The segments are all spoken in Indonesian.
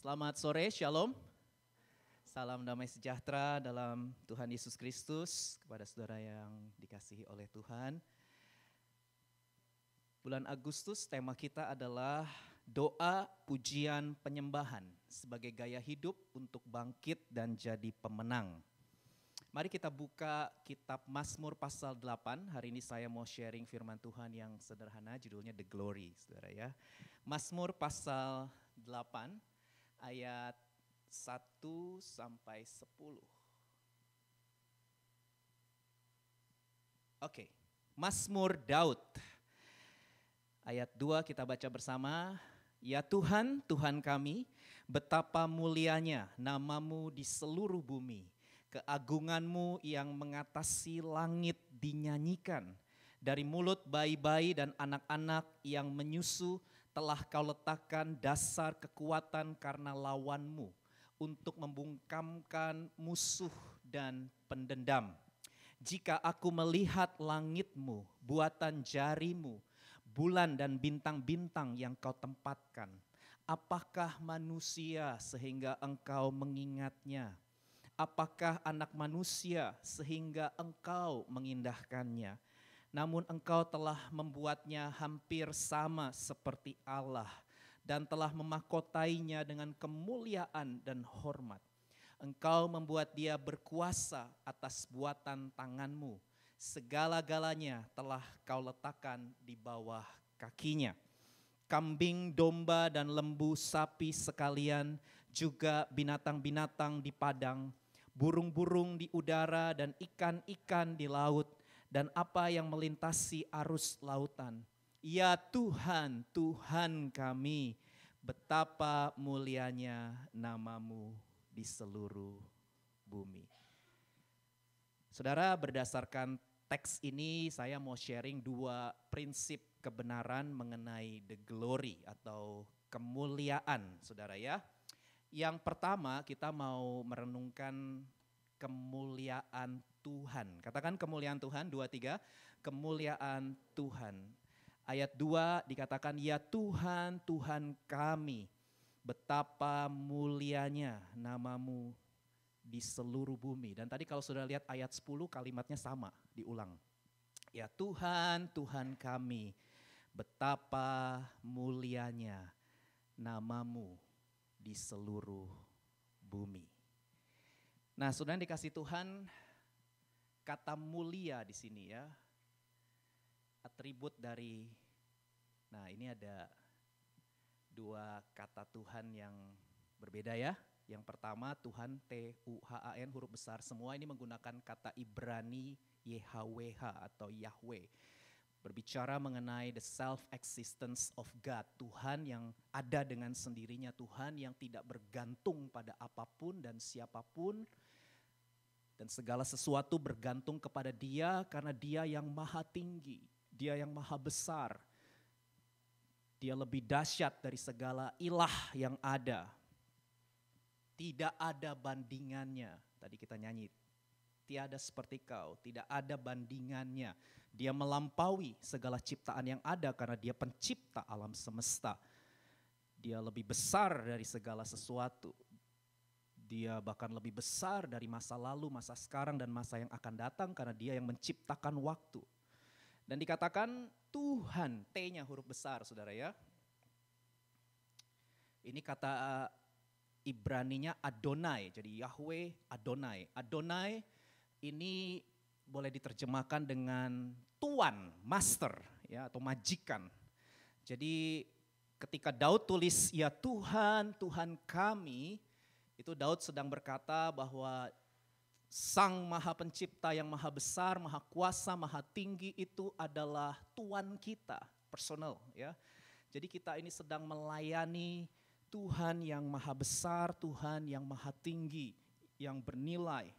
Selamat sore, Shalom. Salam damai sejahtera dalam Tuhan Yesus Kristus kepada saudara yang dikasihi oleh Tuhan. Bulan Agustus tema kita adalah doa, pujian, penyembahan sebagai gaya hidup untuk bangkit dan jadi pemenang. Mari kita buka kitab Mazmur pasal 8. Hari ini saya mau sharing firman Tuhan yang sederhana, judulnya The Glory, saudara ya. Mazmur pasal 8 ayat 1 sampai 10. Oke, Mazmur Daud. Ayat 2 kita baca bersama. Ya Tuhan, Tuhan kami, betapa mulianya namamu di seluruh bumi. Keagunganmu yang mengatasi langit dinyanyikan. Dari mulut bayi-bayi dan anak-anak yang menyusu telah kau letakkan dasar kekuatan karena lawanmu untuk membungkamkan musuh dan pendendam. Jika aku melihat langitmu, buatan jarimu, bulan dan bintang-bintang yang kau tempatkan, apakah manusia sehingga engkau mengingatnya? Apakah anak manusia sehingga engkau mengindahkannya? Namun engkau telah membuatnya hampir sama seperti Allah dan telah memahkotainya dengan kemuliaan dan hormat. Engkau membuat dia berkuasa atas buatan tanganmu. Segala-galanya telah kau letakkan di bawah kakinya. Kambing, domba, dan lembu sapi sekalian, juga binatang-binatang di padang, burung-burung di udara dan ikan-ikan di laut, dan apa yang melintasi arus lautan. Ya Tuhan, Tuhan kami, betapa mulianya namamu di seluruh bumi. Saudara, berdasarkan teks ini saya mau sharing dua prinsip kebenaran mengenai the glory atau kemuliaan, saudara ya. Yang pertama kita mau merenungkan kemuliaan Tuhan. Katakan kemuliaan Tuhan, 2, 3. Kemuliaan Tuhan. Ayat 2 dikatakan, ya Tuhan, Tuhan kami, betapa mulianya namamu di seluruh bumi. Dan tadi kalau sudah lihat ayat 10 kalimatnya sama, diulang. Ya Tuhan, Tuhan kami, betapa mulianya namamu di seluruh bumi. Nah, saudara yang dikasih Tuhan, kata mulia di sini ya, atribut dari, nah ini ada dua kata Tuhan yang berbeda ya. Yang pertama Tuhan, T-U-H-A-N, huruf besar semua, ini menggunakan kata Ibrani YHWH atau Yahweh. Berbicara mengenai the self-existence of God, Tuhan yang ada dengan sendirinya, Tuhan yang tidak bergantung pada apapun dan siapapun, dan segala sesuatu bergantung kepada Dia karena Dia yang maha tinggi, Dia yang maha besar, Dia lebih dahsyat dari segala ilah yang ada. Tidak ada bandingannya, tadi kita nyanyi. Tiada seperti kau, tidak ada bandingannya. Dia melampaui segala ciptaan yang ada karena dia pencipta alam semesta. Dia lebih besar dari segala sesuatu. Dia bahkan lebih besar dari masa lalu, masa sekarang, dan masa yang akan datang karena dia yang menciptakan waktu. Dan dikatakan Tuhan, T-nya huruf besar saudara ya. Ini kata Ibraninya Adonai, jadi Yahweh Adonai. Adonai ini boleh diterjemahkan dengan tuan, master ya, atau majikan. Jadi ketika Daud tulis ya Tuhan, Tuhan kami, itu Daud sedang berkata bahwa Sang Maha Pencipta yang maha besar, maha kuasa, maha tinggi itu adalah Tuan kita, personal ya. Jadi kita ini sedang melayani Tuhan yang maha besar, Tuhan yang maha tinggi, yang bernilai,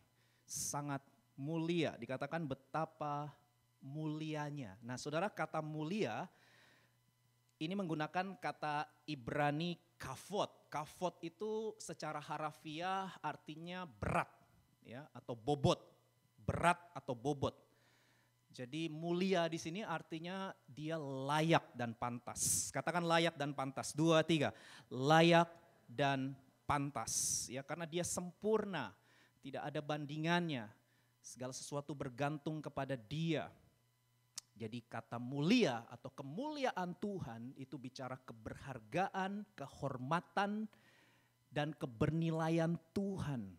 sangat mulia, dikatakan betapa mulianya. Nah saudara, kata mulia ini menggunakan kata Ibrani kavod. Kavod itu secara harafiah artinya berat ya, atau bobot, berat atau bobot. Jadi mulia di sini artinya dia layak dan pantas. Katakan layak dan pantas, 2, 3. Layak dan pantas, ya, karena dia sempurna, tidak ada bandingannya. Segala sesuatu bergantung kepada Dia. Jadi kata mulia atau kemuliaan Tuhan itu bicara keberhargaan, kehormatan, dan kebernilaian Tuhan.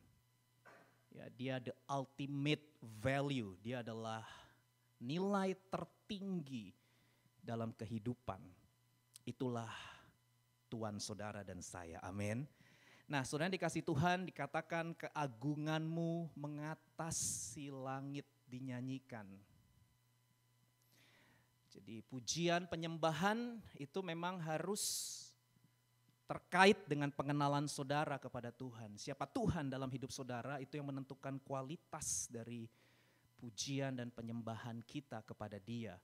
Ya, Dia the ultimate value, Dia adalah nilai tertinggi dalam kehidupan. Itulah Tuhan saudara dan saya, amin. Nah, saudara dikasih Tuhan, dikatakan keagunganmu mengatasi langit dinyanyikan. Jadi pujian penyembahan itu memang harus terkait dengan pengenalan saudara kepada Tuhan. Siapa Tuhan dalam hidup saudara itu yang menentukan kualitas dari pujian dan penyembahan kita kepada Dia.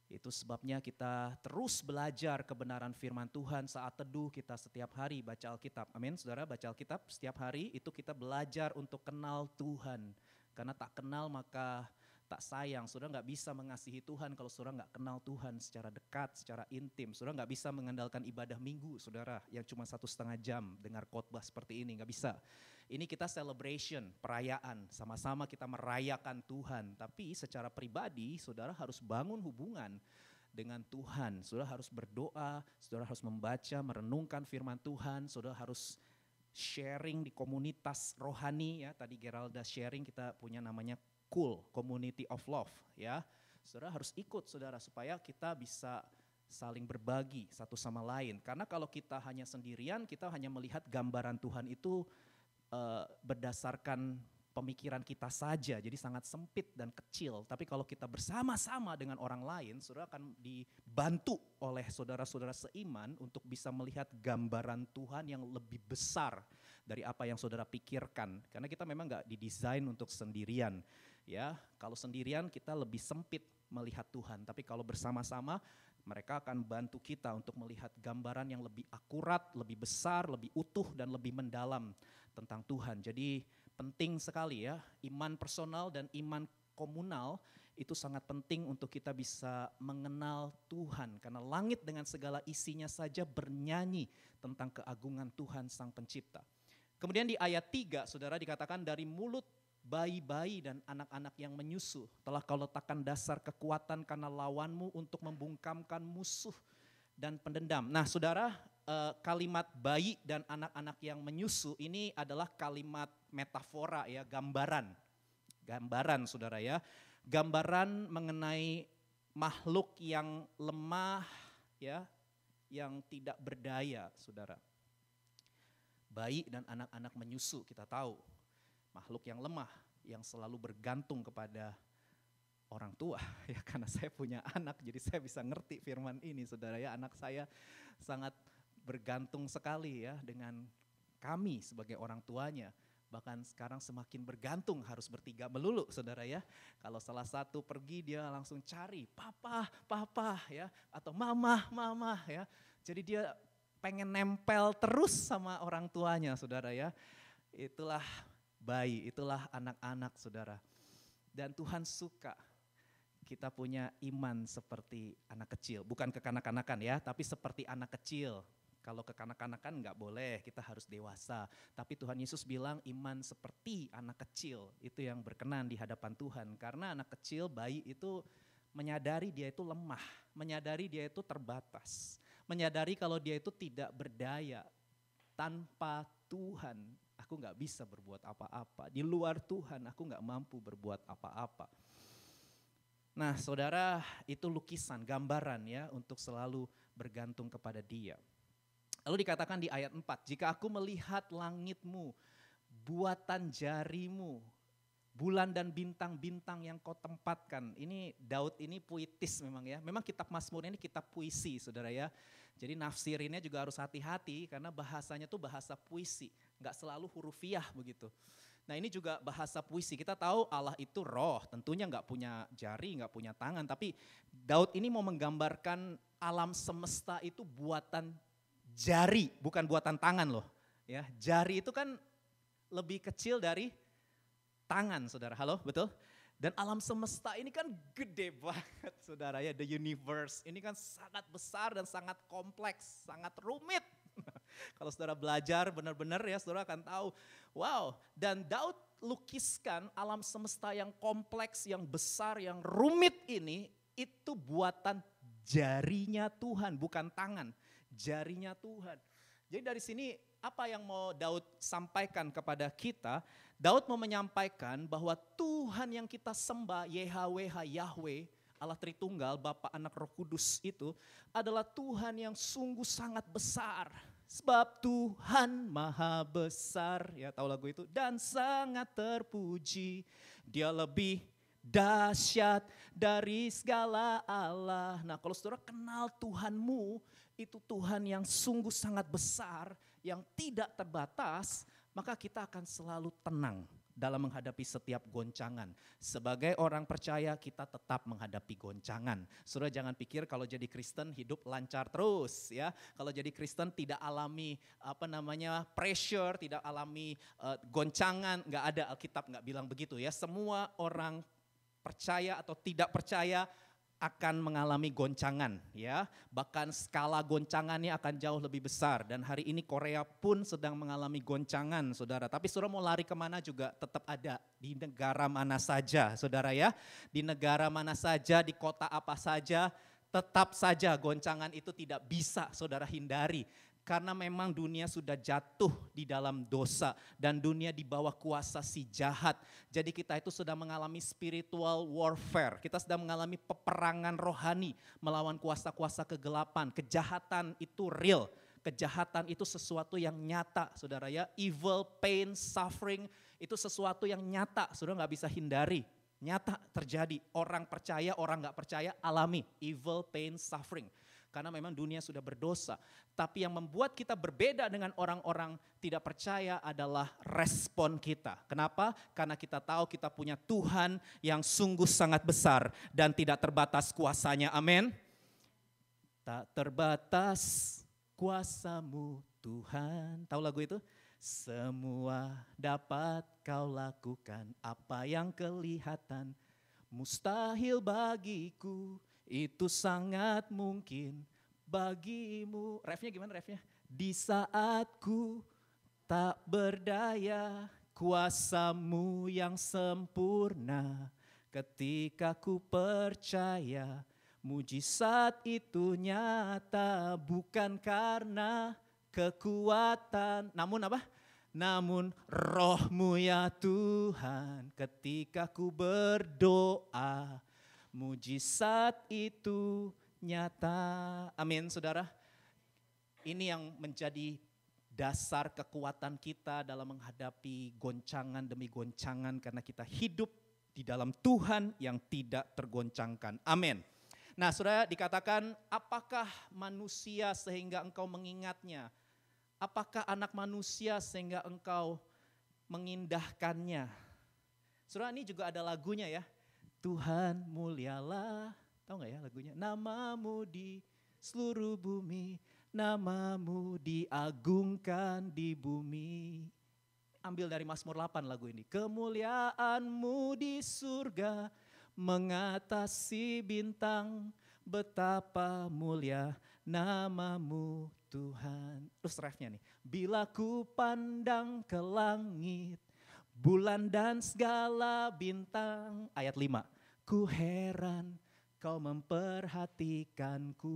Itu sebabnya kita terus belajar kebenaran firman Tuhan saat teduh, kita setiap hari baca Alkitab. Amin, saudara, baca Alkitab setiap hari itu kita belajar untuk kenal Tuhan. Karena tak kenal maka tak sayang. Saudara gak bisa mengasihi Tuhan kalau saudara gak kenal Tuhan secara dekat, secara intim. Saudara gak bisa mengandalkan ibadah minggu, saudara, yang cuma 1,5 jam dengar khotbah seperti ini, gak bisa. Ini kita celebration, perayaan, sama-sama kita merayakan Tuhan. Tapi secara pribadi saudara harus bangun hubungan dengan Tuhan. Saudara harus berdoa, saudara harus membaca, merenungkan firman Tuhan. Saudara harus sharing di komunitas rohani, ya. Tadi Geralda sharing, kita punya namanya Cool, Community of Love, ya. Saudara harus ikut, saudara, supaya kita bisa saling berbagi satu sama lain. Karena kalau kita hanya sendirian, kita hanya melihat gambaran Tuhan itu berdasarkan pemikiran kita saja, jadi sangat sempit dan kecil. Tapi kalau kita bersama-sama dengan orang lain, saudara akan dibantu oleh saudara-saudara seiman untuk bisa melihat gambaran Tuhan yang lebih besar dari apa yang saudara pikirkan. Karena kita memang gak didesain untuk sendirian. Ya, kalau sendirian kita lebih sempit melihat Tuhan, tapi kalau bersama-sama mereka akan bantu kita untuk melihat gambaran yang lebih akurat, lebih besar, lebih utuh dan lebih mendalam tentang Tuhan. Jadi penting sekali, ya, iman personal dan iman komunal itu sangat penting untuk kita bisa mengenal Tuhan. Karena langit dengan segala isinya saja bernyanyi tentang keagungan Tuhan Sang Pencipta. Kemudian di ayat 3 saudara dikatakan dari mulut bayi-bayi dan anak-anak yang menyusu telah kau letakkan dasar kekuatan karena lawanmu untuk membungkamkan musuh dan pendendam. Nah saudara, kalimat bayi dan anak-anak yang menyusu ini adalah kalimat metafora, ya, gambaran saudara, ya, gambaran mengenai makhluk yang lemah, ya, yang tidak berdaya, saudara. Bayi dan anak-anak menyusu, kita tahu makhluk yang lemah, yang selalu bergantung kepada orang tua, ya, karena saya punya anak, jadi saya bisa ngerti firman ini, saudara, ya. Anak saya sangat bergantung sekali, ya, dengan kami sebagai orang tuanya. Bahkan sekarang semakin bergantung, harus bertiga melulu, saudara, ya. Kalau salah satu pergi dia langsung cari papa, ya, atau mama, ya. Jadi dia pengen nempel terus sama orang tuanya, saudara, ya. Itulah bayi, itulah anak-anak, saudara. Dan Tuhan suka kita punya iman seperti anak kecil. Bukan kekanak-kanakan, ya, tapi seperti anak kecil. Kalau kekanak-kanakan nggak boleh, kita harus dewasa. Tapi Tuhan Yesus bilang iman seperti anak kecil, itu yang berkenan di hadapan Tuhan. Karena anak kecil, bayi itu menyadari dia itu lemah, menyadari dia itu terbatas, menyadari kalau dia itu tidak berdaya. Tanpa Tuhan aku gak bisa berbuat apa-apa. Di luar Tuhan aku gak mampu berbuat apa-apa. Nah saudara, itu lukisan, gambaran, ya, untuk selalu bergantung kepada Dia. Lalu dikatakan di ayat 4, jika aku melihat langitmu, buatan jarimu, bulan dan bintang-bintang yang kau tempatkan. Ini Daud ini puitis memang, ya. Memang kitab Mazmur ini kitab puisi, saudara, ya. Jadi nafsirinnya juga harus hati-hati karena bahasanya tuh bahasa puisi, gak selalu hurufiah begitu. Nah ini juga bahasa puisi, kita tahu Allah itu roh, tentunya gak punya jari, gak punya tangan. Tapi Daud ini mau menggambarkan alam semesta itu buatan jari, bukan buatan tangan loh. Ya, jari itu kan lebih kecil dari tangan, saudara, halo, betul? Dan alam semesta ini kan gede banget, saudara, ya, the universe. Ini kan sangat besar dan sangat kompleks, sangat rumit. Kalau saudara belajar benar-benar ya saudara akan tahu. Wow, dan Daud lukiskan alam semesta yang kompleks, yang besar, yang rumit ini itu buatan jarinya Tuhan, bukan tangan, jarinya Tuhan. Jadi dari sini apa yang mau Daud sampaikan kepada kita? Daud mau menyampaikan bahwa Tuhan yang kita sembah, YHWH, Yahweh, Allah Tritunggal, Bapa, Anak, Roh Kudus itu adalah Tuhan yang sungguh sangat besar. Sebab Tuhan maha besar, ya tahu lagu itu, dan sangat terpuji. Dia lebih dahsyat dari segala Allah. Nah kalau saudara kenal Tuhanmu, itu Tuhan yang sungguh sangat besar, yang tidak terbatas, maka kita akan selalu tenang dalam menghadapi setiap goncangan. Sebagai orang percaya kita tetap menghadapi goncangan. Saudara jangan pikir kalau jadi Kristen hidup lancar terus ya. Kalau jadi Kristen tidak alami pressure, tidak alami goncangan, nggak ada, Alkitab nggak bilang begitu ya. Semua orang percaya atau tidak percaya akan mengalami goncangan ya. Bahkan skala goncangannya akan jauh lebih besar. Dan hari ini Korea pun sedang mengalami goncangan saudara. Tapi saudara mau lari kemana juga tetap ada. Di negara mana saja saudara ya. Di negara mana saja, di kota apa saja, tetap saja goncangan itu tidak bisa saudara hindari. Karena memang dunia sudah jatuh di dalam dosa dan dunia di bawah kuasa si jahat. Jadi kita itu sedang mengalami spiritual warfare. Kita sedang mengalami peperangan rohani melawan kuasa-kuasa kegelapan. Kejahatan itu real. Kejahatan itu sesuatu yang nyata saudara ya. Evil, pain, suffering itu sesuatu yang nyata. Saudara gak bisa hindari. Nyata terjadi. Orang percaya, orang gak percaya alami. Evil, pain, suffering. Karena memang dunia sudah berdosa. Tapi yang membuat kita berbeda dengan orang-orang tidak percaya adalah respon kita. Kenapa? Karena kita tahu kita punya Tuhan yang sungguh sangat besar dan tidak terbatas kuasanya. Amin. Tak terbatas kuasamu Tuhan. Tahu lagu itu? Semua dapat kau lakukan, apa yang kelihatan mustahil bagiku. Itu sangat mungkin bagimu. Refnya gimana refnya? Di saatku tak berdaya, kuasamu yang sempurna. Ketika ku percaya, mujizat itu nyata. Bukan karena kekuatan, namun apa? Namun rohmu ya Tuhan. Ketika ku berdoa, mujizat itu nyata. Amin saudara. Ini yang menjadi dasar kekuatan kita dalam menghadapi goncangan demi goncangan. Karena kita hidup di dalam Tuhan yang tidak tergoncangkan. Amin. Nah saudara dikatakan apakah manusia sehingga engkau mengingatnya? Apakah anak manusia sehingga engkau mengindahkannya? Saudara ini juga ada lagunya ya. Tuhan mulialah, tahu gak ya lagunya? Namamu di seluruh bumi, namamu diagungkan di bumi. Ambil dari Mazmur 8 lagu ini. Kemuliaanmu di surga, mengatasi bintang, betapa mulia namamu Tuhan. Terus refnya nih. Bila ku pandang ke langit, bulan dan segala bintang. Ayat 5. Ku heran kau memperhatikanku.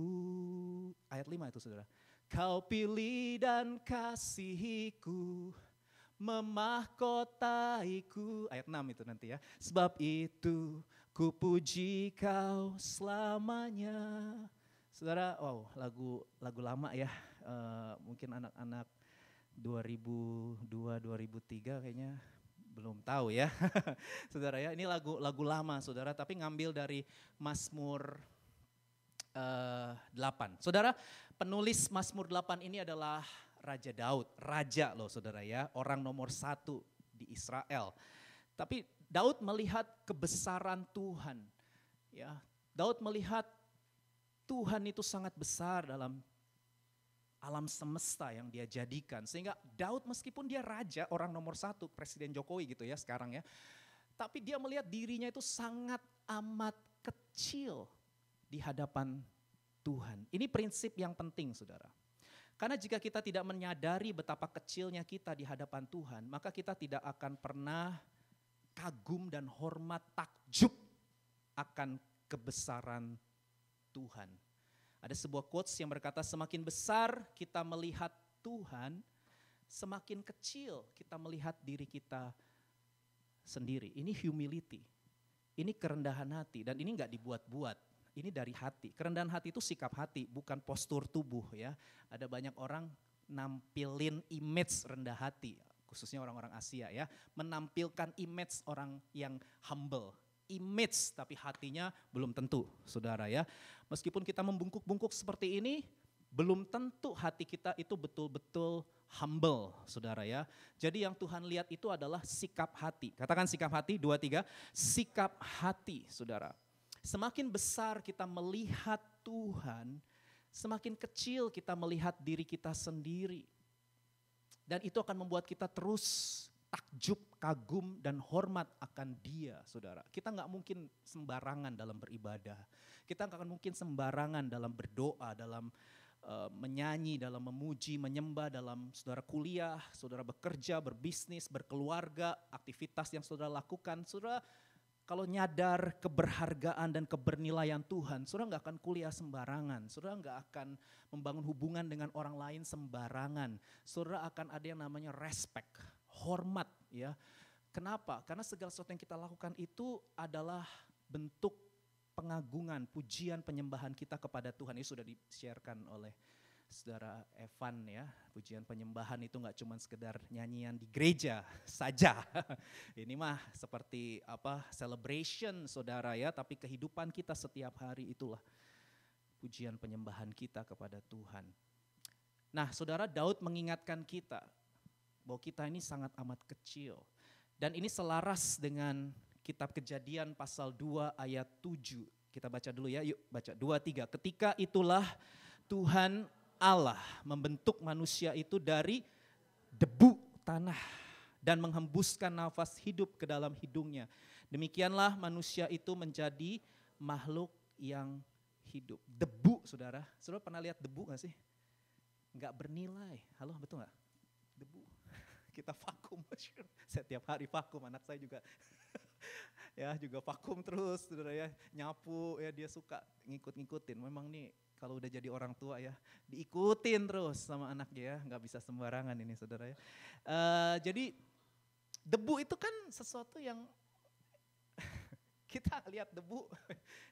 Ayat 5 itu saudara. Kau pilih dan kasihiku, memahkotaiku. Ayat 6 itu nanti ya. Sebab itu ku puji kau selamanya. Saudara, wow lagu lama ya. Mungkin anak-anak 2002-2003 kayaknya belum tahu ya. Saudara ya, ini lagu lama saudara, tapi ngambil dari Mazmur 8. Saudara, penulis Mazmur 8 ini adalah Raja Daud. Raja loh saudara ya, orang nomor 1 di Israel. Tapi Daud melihat kebesaran Tuhan. Ya, Daud melihat Tuhan itu sangat besar dalam alam semesta yang dia jadikan. Sehingga Daud meskipun dia raja, orang nomor 1, Presiden Jokowi gitu ya sekarang ya. Tapi dia melihat dirinya itu sangat amat kecil di hadapan Tuhan. Ini prinsip yang penting saudara. Karena jika kita tidak menyadari betapa kecilnya kita di hadapan Tuhan, maka kita tidak akan pernah kagum dan hormat takjub akan kebesaran Tuhan. Ada sebuah quotes yang berkata, semakin besar kita melihat Tuhan, semakin kecil kita melihat diri kita sendiri. Ini humility, ini kerendahan hati, dan ini enggak dibuat-buat. Ini dari hati. Kerendahan hati itu sikap hati, bukan postur tubuh ya. Ada banyak orang nampilin image rendah hati, khususnya orang-orang Asia ya. Menampilkan image orang yang humble. Image tapi hatinya belum tentu, saudara ya. Meskipun kita membungkuk-bungkuk seperti ini, belum tentu hati kita itu betul-betul humble, saudara ya. Jadi yang Tuhan lihat itu adalah sikap hati. Katakan sikap hati, 2, 3. Sikap hati, saudara. Semakin besar kita melihat Tuhan, semakin kecil kita melihat diri kita sendiri. Dan itu akan membuat kita terus takjub, kagum, dan hormat akan Dia, saudara. Kita nggak mungkin sembarangan dalam beribadah. Kita nggak akan mungkin sembarangan dalam berdoa, dalam menyanyi, dalam memuji, menyembah, dalam saudara kuliah, saudara bekerja, berbisnis, berkeluarga, aktivitas yang saudara lakukan. Saudara kalau nyadar keberhargaan dan kebernilaian Tuhan, saudara nggak akan kuliah sembarangan, saudara nggak akan membangun hubungan dengan orang lain sembarangan. Saudara akan ada yang namanya respect, hormat ya. Kenapa? Karena segala sesuatu yang kita lakukan itu adalah bentuk pengagungan, pujian, penyembahan kita kepada Tuhan. Ini sudah di-sharekan oleh saudara Evan ya. Pujian penyembahan itu gak cuma sekedar nyanyian di gereja saja. Ini mah seperti celebration saudara ya. Tapi kehidupan kita setiap hari itulah pujian penyembahan kita kepada Tuhan. Nah saudara, Daud mengingatkan kita bahwa kita ini sangat amat kecil. Dan ini selaras dengan kitab Kejadian pasal 2 ayat 7. Kita baca dulu ya, yuk baca 2, 3. Ketika itulah Tuhan Allah membentuk manusia itu dari debu tanah dan menghembuskan nafas hidup ke dalam hidungnya. Demikianlah manusia itu menjadi makhluk yang hidup. Debu saudara, saudara pernah lihat debu gak sih? Gak bernilai, halo betul gak? Debu, kita vakum, setiap hari vakum, anak saya juga ya juga vakum terus saudara ya, nyapu ya, dia suka ngikut-ngikutin. Memang nih kalau udah jadi orang tua ya, diikutin terus sama anaknya ya, nggak bisa sembarangan ini saudara ya. Jadi debu itu kan sesuatu yang kita lihat debu,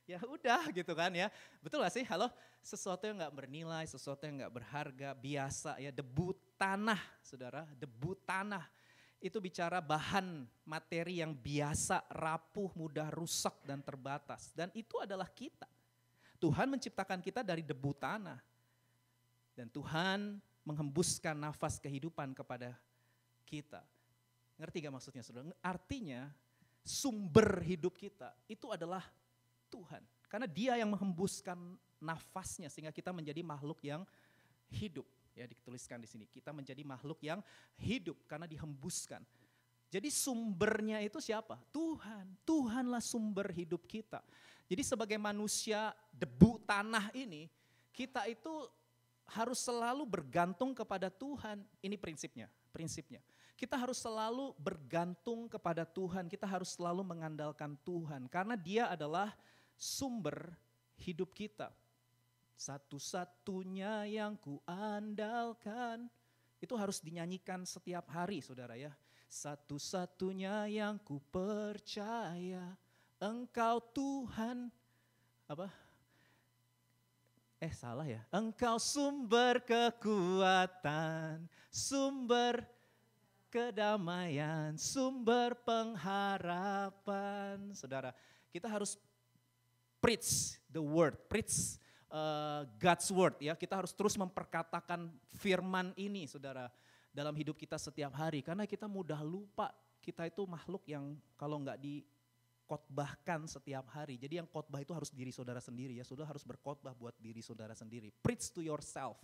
ya udah gitu kan ya. Betul gak sih? Halo, sesuatu yang gak bernilai, sesuatu yang gak berharga, biasa ya. Debu tanah saudara, debu tanah. Itu bicara bahan materi yang biasa, rapuh, mudah rusak dan terbatas. Dan itu adalah kita. Tuhan menciptakan kita dari debu tanah. Dan Tuhan menghembuskan nafas kehidupan kepada kita. Ngerti gak maksudnya saudara? Artinya sumber hidup kita itu adalah Tuhan. Karena Dia yang menghembuskan nafasnya sehingga kita menjadi makhluk yang hidup. Ya dituliskan di sini, kita menjadi makhluk yang hidup karena dihembuskan. Jadi sumbernya itu siapa? Tuhan. Tuhanlah sumber hidup kita. Jadi sebagai manusia debu tanah ini, kita itu harus selalu bergantung kepada Tuhan. Ini prinsipnya. Kita harus selalu bergantung kepada Tuhan, kita harus selalu mengandalkan Tuhan. Karena Dia adalah sumber hidup kita. Satu-satunya yang kuandalkan, itu harus dinyanyikan setiap hari saudara ya. Satu-satunya yang ku percaya, Engkau Tuhan, salah ya. Engkau sumber kekuatan, sumber kedamaian, sumber pengharapan. Saudara, kita harus preach the word, preach God's word ya. Kita harus terus memperkatakan firman ini saudara dalam hidup kita setiap hari. Karena kita mudah lupa, kita itu makhluk yang kalau nggak dikotbahkan setiap hari. Jadi yang khotbah itu harus diri saudara sendiri ya. Saudara harus berkhotbah buat diri saudara sendiri. Preach to yourself.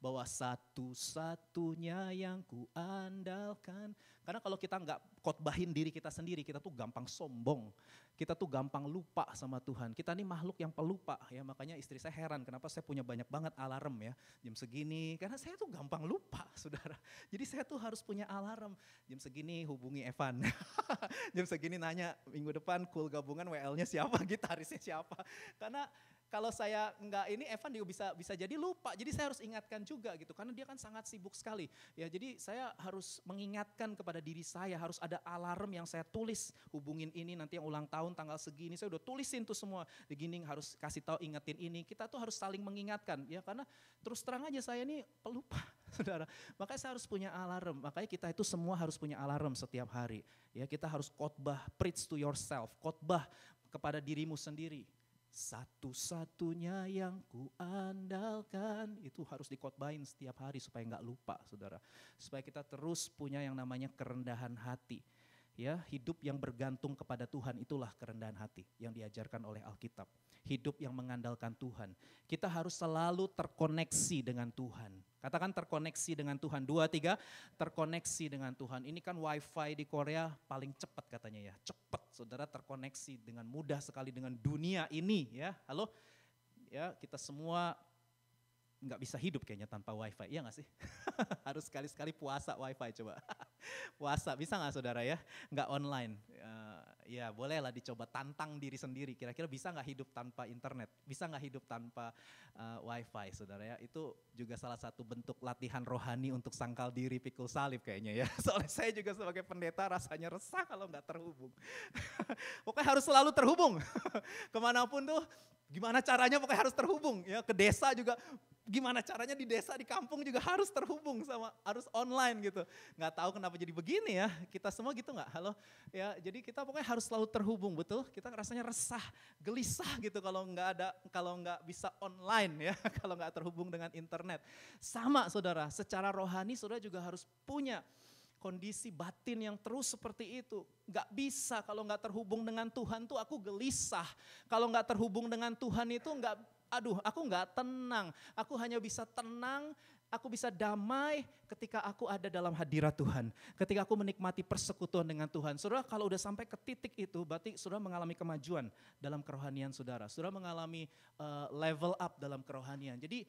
bahwa satu-satunya yang kuandalkan. Karena kalau kita nggak khotbahin diri kita sendiri, kita tuh gampang sombong. Kita tuh gampang lupa sama Tuhan. Kita nih makhluk yang pelupa ya, makanya istri saya heran kenapa saya punya banyak banget alarm ya jam segini. Karena saya tuh gampang lupa saudara. Jadi saya tuh harus punya alarm. Jam segini hubungi Evan. Jam segini nanya minggu depan cool gabungan WL-nya siapa, gitarisnya siapa. Karena kalau saya enggak ini Evan juga bisa jadi lupa. Jadi saya harus ingatkan juga gitu karena dia kan sangat sibuk sekali. Ya jadi saya harus mengingatkan kepada diri saya, harus ada alarm yang saya tulis, hubungin ini nanti yang ulang tahun tanggal segini. Saya udah tulisin tuh semua. Begini harus kasih tahu ingetin ini. Kita tuh harus saling mengingatkan ya karena terus terang aja saya ini pelupa saudara. Makanya saya harus punya alarm. Makanya kita itu semua harus punya alarm setiap hari. Ya kita harus khotbah, preach to yourself, khotbah kepada dirimu sendiri. Satu-satunya yang kuandalkan, itu harus dikhotbahin setiap hari supaya nggak lupa saudara. Supaya kita terus punya yang namanya kerendahan hati. Ya, hidup yang bergantung kepada Tuhan itulah kerendahan hati yang diajarkan oleh Alkitab. Hidup yang mengandalkan Tuhan. Kita harus selalu terkoneksi dengan Tuhan. Katakan terkoneksi dengan Tuhan. 2, 3, terkoneksi dengan Tuhan. Ini kan wifi di Korea paling cepat katanya ya. Cepat saudara terkoneksi dengan mudah sekali dengan dunia ini ya. Halo, ya kita semua nggak bisa hidup kayaknya tanpa wifi, iya nggak sih? Harus sekali-sekali puasa wifi coba. Puasa bisa nggak saudara ya? Nggak online. Ya bolehlah dicoba tantang diri sendiri. Kira-kira bisa nggak hidup tanpa internet? Bisa nggak hidup tanpa wifi saudara ya? Itu juga salah satu bentuk latihan rohani untuk sangkal diri pikul salib kayaknya ya. Soalnya saya juga sebagai pendeta rasanya resah kalau nggak terhubung. Pokoknya harus selalu terhubung. Kemanapun tuh gimana caranya pokoknya harus terhubung ya. Ke desa juga gimana caranya di desa, di kampung juga harus terhubung sama, harus online gitu. Nggak tahu kenapa jadi begini ya, kita semua gitu nggak? Halo, ya jadi kita pokoknya harus selalu terhubung, betul? Kita rasanya resah, gelisah gitu kalau nggak bisa online ya, kalau nggak terhubung dengan internet. Sama saudara, secara rohani saudara juga harus punya kondisi batin yang terus seperti itu. Gak bisa kalau gak terhubung dengan Tuhan tuh aku gelisah. Kalau gak terhubung dengan Tuhan itu aku gak tenang. Aku hanya bisa tenang, aku bisa damai ketika aku ada dalam hadirat Tuhan. Ketika aku menikmati persekutuan dengan Tuhan. Saudara kalau udah sampai ke titik itu berarti saudara mengalami kemajuan dalam kerohanian saudara. Saudara mengalami level up dalam kerohanian. Jadi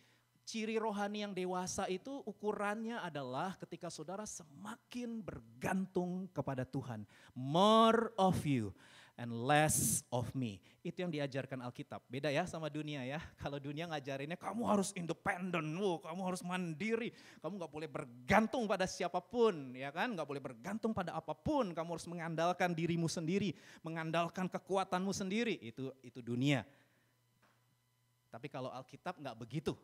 ciri rohani yang dewasa itu ukurannya adalah ketika saudara semakin bergantung kepada Tuhan. More of you and less of me. Itu yang diajarkan Alkitab. Beda ya sama dunia ya. Kalau dunia ngajarinnya kamu harus independen, kamu harus mandiri. Kamu gak boleh bergantung pada siapapun, ya kan? Gak boleh bergantung pada apapun. Kamu harus mengandalkan dirimu sendiri, mengandalkan kekuatanmu sendiri. Itu dunia. Tapi kalau Alkitab gak begitu.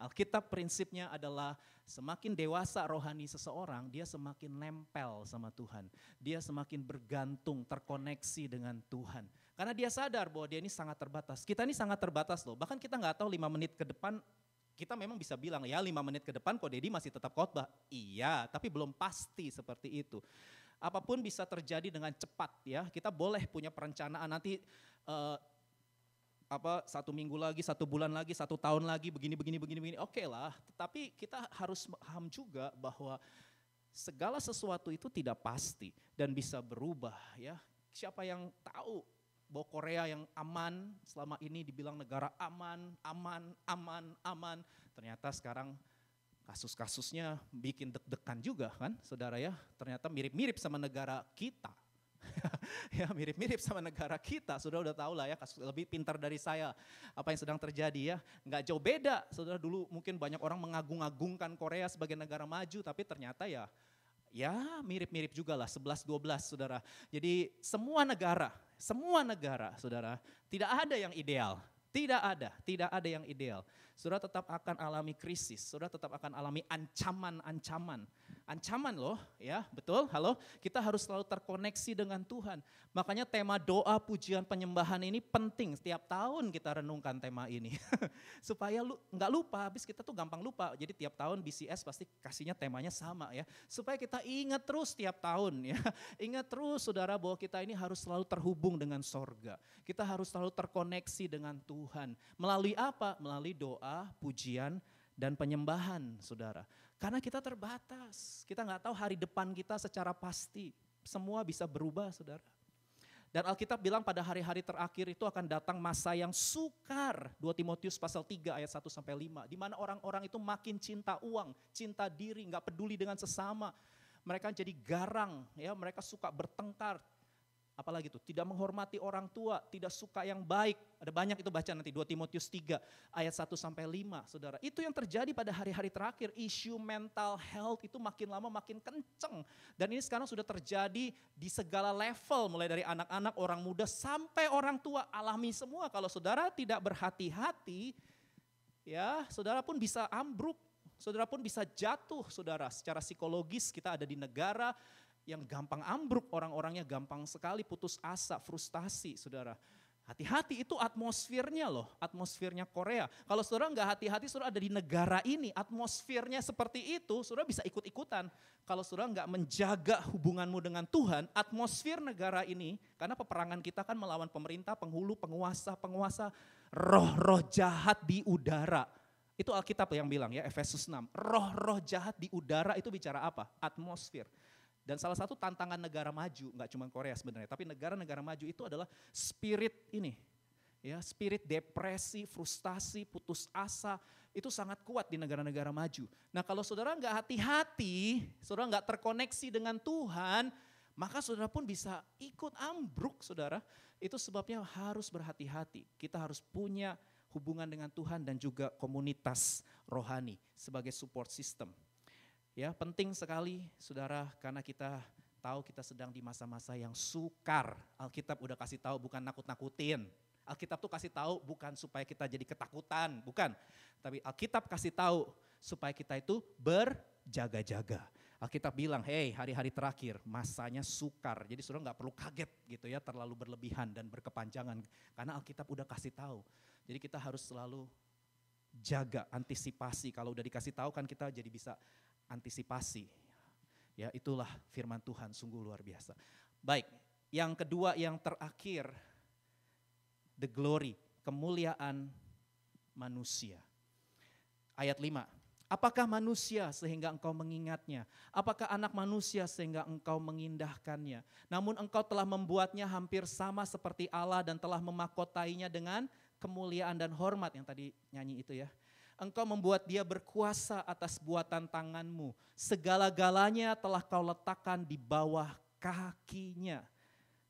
Alkitab prinsipnya adalah semakin dewasa rohani seseorang, dia semakin nempel sama Tuhan. Dia semakin bergantung, terkoneksi dengan Tuhan. Karena dia sadar bahwa dia ini sangat terbatas. Kita ini sangat terbatas loh, bahkan kita gak tahu 5 menit ke depan, kita memang bisa bilang ya 5 menit ke depan kok Dedi masih tetap khotbah. Iya, tapi belum pasti seperti itu. Apapun bisa terjadi dengan cepat ya, kita boleh punya perencanaan nanti 1 minggu lagi, 1 bulan lagi, 1 tahun lagi, begini, oke lah. Tetapi kita harus paham juga bahwa segala sesuatu itu tidak pasti dan bisa berubah ya. Siapa yang tahu bahwa Korea yang aman selama ini dibilang negara aman. Ternyata sekarang kasus-kasusnya bikin deg-degan juga kan saudara ya. Ternyata mirip-mirip sama negara kita. Ya mirip-mirip sama negara kita, saudara udah tahu lah ya, lebih pintar dari saya apa yang sedang terjadi ya. Nggak jauh beda, saudara dulu mungkin banyak orang mengagung-agungkan Korea sebagai negara maju, tapi ternyata ya mirip-mirip juga lah 11-12 saudara. Jadi semua negara saudara tidak ada yang ideal. Tidak ada yang ideal. Saudara tetap akan alami krisis, saudara tetap akan alami ancaman loh ya, betul, halo. Kita harus selalu terkoneksi dengan Tuhan. Makanya tema doa, pujian, penyembahan ini penting. Setiap tahun kita renungkan tema ini. Supaya nggak lupa, habis kita tuh gampang lupa. Jadi tiap tahun BCS pasti kasihnya temanya sama ya. Supaya kita ingat terus tiap tahun ya. Ingat terus saudara bahwa kita ini harus selalu terhubung dengan sorga. Kita harus selalu terkoneksi dengan Tuhan. Melalui apa? Melalui doa, pujian, dan penyembahan, saudara. Karena kita terbatas, kita nggak tahu hari depan kita secara pasti. Semua bisa berubah, saudara. Dan Alkitab bilang pada hari-hari terakhir itu akan datang masa yang sukar. 2 Timotius pasal 3 ayat 1-5. Di mana orang-orang itu makin cinta uang, cinta diri, gak peduli dengan sesama. Mereka jadi garang, ya, mereka suka bertengkar. Apalagi itu, tidak menghormati orang tua, tidak suka yang baik. Ada banyak itu baca nanti 2 Timotius 3 ayat 1-5, saudara. Itu yang terjadi pada hari-hari terakhir. Isu mental health itu makin lama makin kenceng. Dan ini sekarang sudah terjadi di segala level, mulai dari anak-anak, orang muda, sampai orang tua alami semua. Kalau saudara tidak berhati-hati, ya saudara pun bisa ambruk, saudara pun bisa jatuh, saudara. Secara psikologis kita ada di negara yang gampang ambruk, orang-orangnya gampang sekali putus asa, frustasi, saudara. Hati-hati, itu atmosfernya loh, atmosfernya Korea. Kalau saudara nggak hati-hati, saudara ada di negara ini, atmosfernya seperti itu, saudara bisa ikut-ikutan. Kalau saudara nggak menjaga hubunganmu dengan Tuhan, atmosfer negara ini, karena peperangan kita kan melawan pemerintah, penghulu, penguasa, roh-roh jahat di udara. Itu Alkitab yang bilang ya, Efesus 6. Roh-roh jahat di udara itu bicara apa? Atmosfer. Dan salah satu tantangan negara maju, nggak cuma Korea sebenarnya, tapi negara-negara maju itu adalah spirit ini. Ya, spirit depresi, frustasi, putus asa, itu sangat kuat di negara-negara maju. Nah kalau saudara nggak hati-hati, saudara nggak terkoneksi dengan Tuhan, maka saudara pun bisa ikut ambruk, saudara. Itu sebabnya harus berhati-hati. Kita harus punya hubungan dengan Tuhan dan juga komunitas rohani sebagai support system. Ya, penting sekali saudara, karena kita tahu kita sedang di masa-masa yang sukar. Alkitab udah kasih tahu bukan nakut-nakutin. Alkitab tuh kasih tahu bukan supaya kita jadi ketakutan, bukan. Tapi Alkitab kasih tahu supaya kita itu berjaga-jaga. Alkitab bilang, hey, hari-hari terakhir masanya sukar. Jadi saudara nggak perlu kaget gitu ya, terlalu berlebihan dan berkepanjangan. Karena Alkitab udah kasih tahu. Jadi kita harus selalu jaga, antisipasi. Kalau udah dikasih tahu kan kita jadi bisa antisipasi. Ya, itulah firman Tuhan, sungguh luar biasa. Baik, yang kedua yang terakhir, the glory, kemuliaan manusia. Ayat 5. Apakah manusia sehingga engkau mengingatnya? Apakah anak manusia sehingga engkau mengindahkannya? Namun engkau telah membuatnya hampir sama seperti Allah dan telah memakotainya dengan kemuliaan dan hormat, yang tadi nyanyi itu ya. Engkau membuat dia berkuasa atas buatan tanganmu. Segala-galanya telah kau letakkan di bawah kakinya.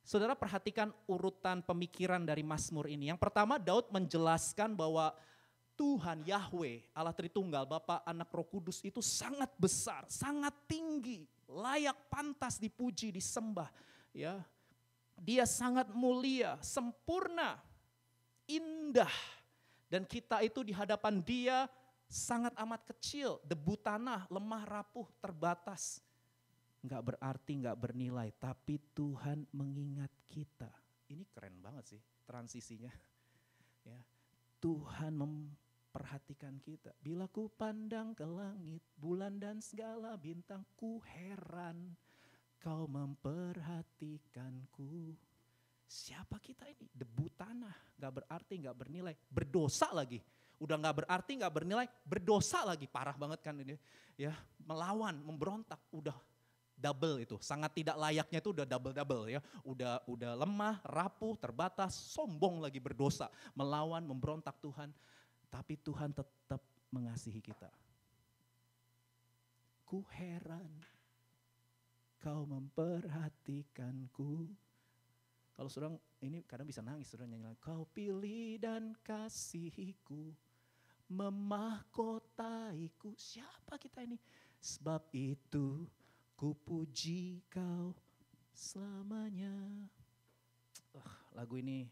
Saudara perhatikan urutan pemikiran dari Mazmur ini. Yang pertama Daud menjelaskan bahwa Tuhan Yahweh, Allah Tritunggal, Bapa, Anak, Roh Kudus itu sangat besar, sangat tinggi, layak pantas dipuji, disembah. Ya, dia sangat mulia, sempurna, indah. Dan kita itu di hadapan dia sangat amat kecil, debu tanah, lemah, rapuh, terbatas. Enggak berarti, enggak bernilai, tapi Tuhan mengingat kita. Ini keren banget sih transisinya. Ya, Tuhan memperhatikan kita. Bila ku pandang ke langit, bulan dan segala bintang, ku heran kau memperhatikanku. Siapa kita ini? Debu tanah, gak berarti, gak bernilai, berdosa lagi. Udah gak berarti, gak bernilai, berdosa lagi, parah banget kan ini. Ya, melawan, memberontak, udah double itu. Sangat tidak layaknya itu udah double ya. Udah lemah, rapuh, terbatas, sombong lagi, berdosa, melawan, memberontak Tuhan. Tapi Tuhan tetap mengasihi kita. Ku heran, kau memperhatikanku. Kalau saudara ini kadang bisa nangis, saudara nyanyi, kau pilih dan kasihiku, memahkotaiku. Siapa kita ini? Sebab itu ku puji kau selamanya. Lagu ini,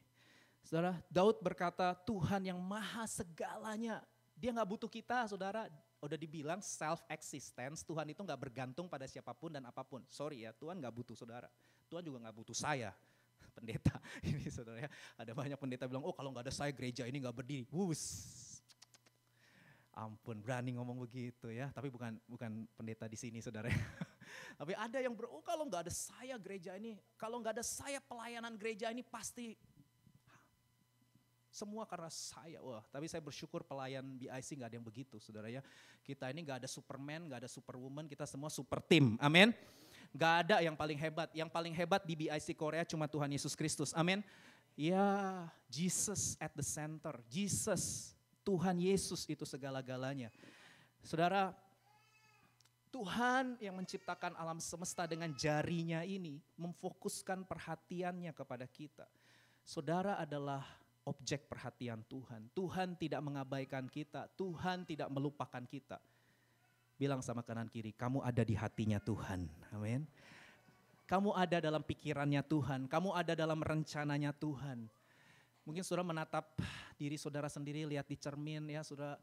saudara, Daud berkata Tuhan yang maha segalanya. Dia gak butuh kita, saudara. Udah dibilang self-existence, Tuhan itu gak bergantung pada siapapun dan apapun. Sorry ya, Tuhan gak butuh saudara. Tuhan juga gak butuh saya. Pendeta ini saudara ya, ada banyak pendeta bilang, oh kalau nggak ada saya gereja ini nggak berdiri. Ampun, berani ngomong begitu ya, tapi bukan pendeta di sini saudara. Tapi ada yang oh kalau nggak ada saya gereja ini, kalau nggak ada saya pelayanan gereja ini pasti Semua karena saya, wah. Tapi saya bersyukur pelayan BIC gak ada yang begitu, saudara ya. Kita ini gak ada Superman, gak ada Superwoman, kita semua super team, amin. Gak ada yang paling hebat. Yang paling hebat di BIC Korea cuma Tuhan Yesus Kristus, amin. Ya, Jesus at the center, Jesus, Tuhan Yesus itu segala-galanya. Saudara, Tuhan yang menciptakan alam semesta dengan jarinya ini memfokuskan perhatiannya kepada kita. Saudara adalah objek perhatian Tuhan. Tuhan tidak mengabaikan kita, Tuhan tidak melupakan kita. Bilang sama kanan kiri, kamu ada di hatinya Tuhan. Amin. Kamu ada dalam pikirannya Tuhan, kamu ada dalam rencananya Tuhan. Mungkin saudara menatap diri saudara sendiri, lihat di cermin ya, saudara